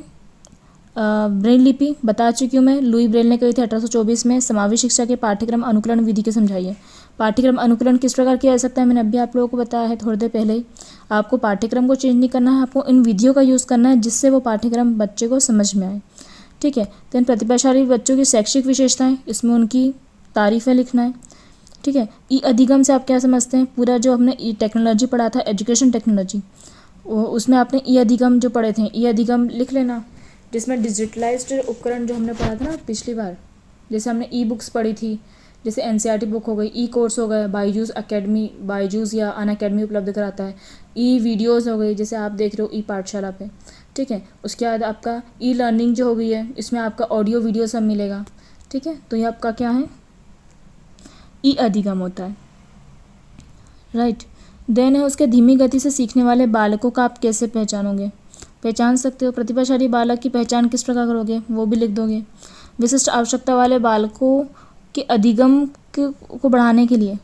ब्रेल लिपि। बता चुकी हूँ मैं, लुई ब्रेल ने कही थी 1824 में। समावेशी शिक्षा के पाठ्यक्रम अनुकूलन विधि के समझाइए। पाठ्यक्रम अनुकूलन किस प्रकार किया जा सकता है, मैंने अभी आप लोगों को बताया है थोड़ी देर पहले ही। आपको पाठ्यक्रम को चेंज नहीं करना है, आपको इन विधियों का यूज़ करना है जिससे वो पाठ्यक्रम बच्चे को समझ में आए। ठीक है, तो इन प्रतिभाशाली बच्चों की शैक्षिक विशेषताएं, इसमें उनकी तारीफ़ें लिखना है। ठीक है, ई अधिगम से आप क्या समझते हैं, पूरा जो हमने ई टेक्नोलॉजी पढ़ा था, एजुकेशन टेक्नोलॉजी, उसमें आपने ई अधिगम जो पढ़े थे, ई अधिगम लिख लेना, जिसमें डिजिटलाइज्ड उपकरण जो हमने पढ़ा था ना पिछली बार, जैसे हमने ई बुक्स पढ़ी थी, जैसे एनसीईआरटी बुक हो गई, ई कोर्स हो गए, बायजूस अकेडमी, बायजूस या अन अकेडमी उपलब्ध कराता है, ई वीडियोज़ हो गई जैसे आप देख रहे हो ई पाठशाला पे, ठीक है। उसके बाद आपका ई लर्निंग जो हो गई है, इसमें आपका ऑडियो वीडियो सब मिलेगा, ठीक है। तो ये आपका क्या है, ई अधिगम होता है, राइट। देन है उसके धीमी गति से सीखने वाले बालकों का आप कैसे पहचानोगे, पहचान सकते हो। प्रतिभाशाली बालक की पहचान किस प्रकार करोगे, वो भी लिख दोगे। विशिष्ट आवश्यकता वाले बालकों के अधिगम को बढ़ाने के लिए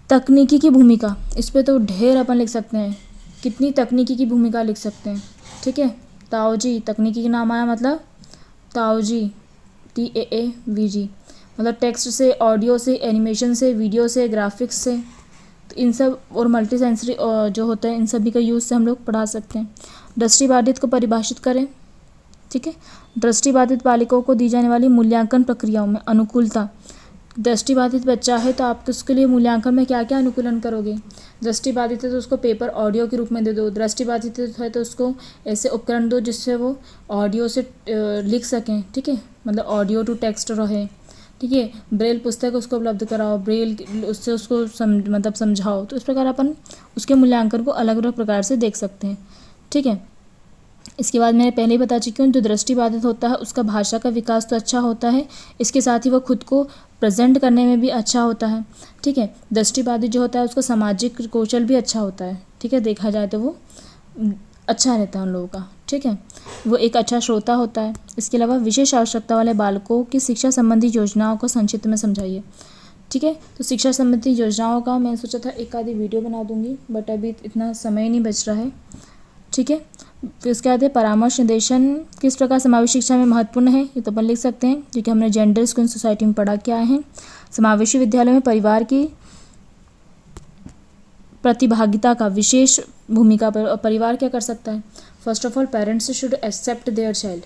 तकनीकी की भूमिका, इस पे तो ढेर अपन लिख सकते हैं, कितनी तकनीकी की भूमिका लिख सकते हैं, ठीक है। ताओजी, तकनीकी का नाम आया मतलब ताओजी, TAAVG, मतलब टेक्स्ट से, ऑडियो से, एनिमेशन से, वीडियो से, ग्राफिक्स से, तो इन सब और मल्टी सेंसरी जो होता है इन सभी का यूज़ से हम लोग पढ़ा सकते हैं। दृष्टिबाधित को परिभाषित करें, ठीक है। दृष्टिबाधित बालिकाओं को दी जाने वाली मूल्यांकन प्रक्रियाओं में अनुकूलता, दृष्टिबाधित बच्चा है तो आप उसके लिए मूल्यांकन में क्या क्या अनुकूलन करोगे। दृष्टिबाधित है तो उसको पेपर ऑडियो के रूप में दे दो, दृष्टिबाधित है तो उसको ऐसे उपकरण दो जिससे वो ऑडियो से लिख सकें, ठीक है, मतलब ऑडियो टू टेक्स्ट रहे, ठीक है। ब्रेल पुस्तक उसको उपलब्ध कराओ, ब्रेल उससे उसको मतलब समझाओ। तो इस प्रकार अपन उसके मूल्यांकन को अलग अलग प्रकार से देख सकते हैं, ठीक है। इसके बाद मैंने पहले ही बता चुकी हूँ, जो दृष्टिबाधित होता है उसका भाषा का विकास तो अच्छा होता है, इसके साथ ही वो खुद को प्रेजेंट करने में भी अच्छा होता है, ठीक है। दृष्टिबाधित जो होता है उसका सामाजिक कौशल भी अच्छा होता है, ठीक है, देखा जाए तो वो अच्छा रहता है उन लोगों का, ठीक है। वो एक अच्छा श्रोता होता है। इसके अलावा विशेष आवश्यकता वाले बालकों की शिक्षा संबंधी योजनाओं को संक्षिप्त में समझाइए, ठीक है। तो शिक्षा संबंधी योजनाओं का मैं सोचा था एक आधी वीडियो बना दूंगी, बट अभी इतना समय नहीं बच रहा है, ठीक है। फिर उसके बाद है परामर्श निर्देशन किस प्रकार समावेशी शिक्षा में महत्वपूर्ण है, ये तो अपन लिख सकते हैं क्योंकि हमने जेंडर स्कूल सोसाइटी में पढ़ा के आए हैं। समावेशी विद्यालय में परिवार की प्रतिभागिता का विशेष भूमिका पर, और परिवार क्या कर सकता है, first of all parents should accept their child,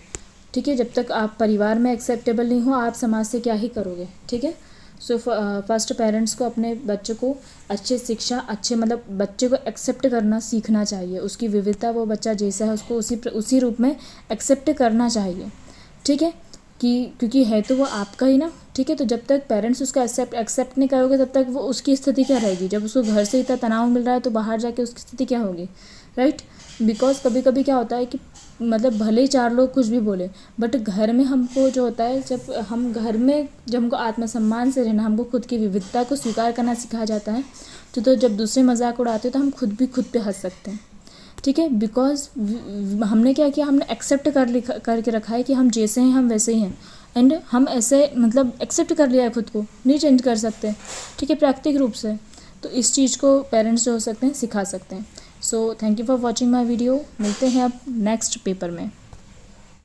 ठीक है। जब तक आप परिवार में एक्सेप्टेबल नहीं हो आप समाज से क्या ही करोगे, ठीक है। सो फर्स्ट पेरेंट्स को अपने बच्चे को अच्छे शिक्षा, अच्छे मतलब बच्चे को एक्सेप्ट करना सीखना चाहिए, उसकी विविधता, वो बच्चा जैसा है उसको उसी रूप में एक्सेप्ट करना चाहिए, ठीक है, कि क्योंकि है तो वो आपका ही ना, ठीक है। तो जब तक पेरेंट्स उसका एक्सेप्ट नहीं करोगे तब तक वो उसकी स्थिति क्या रहेगी, जब उसको घर से इतना तनाव मिल रहा है तो बाहर जाके उसकी स्थिति क्या होगी, राइट। बिकॉज कभी कभी क्या होता है कि मतलब भले ही चार लोग कुछ भी बोले, बट घर में हमको जो होता है, जब हम घर में जब हमको आत्मसम्मान से रहना, हमको खुद की विविधता को स्वीकार करना सिखाया जाता है, तो जब दूसरे मजाक उड़ाते हैं तो हम खुद भी खुद पे हंस सकते हैं, ठीक है। बिकॉज हमने क्या किया, हमने एक्सेप्ट करके रखा है कि हम जैसे हैं हम वैसे ही हैं, एंड हम ऐसे मतलब एक्सेप्ट कर लिया है, खुद को नहीं चेंज कर सकते, ठीक है, प्राकृतिक रूप से। तो इस चीज़ को पेरेंट्स जो हो सकते हैं सिखा सकते हैं। So thank you for watching my video, मिलते हैं अब नेक्स्ट पेपर में।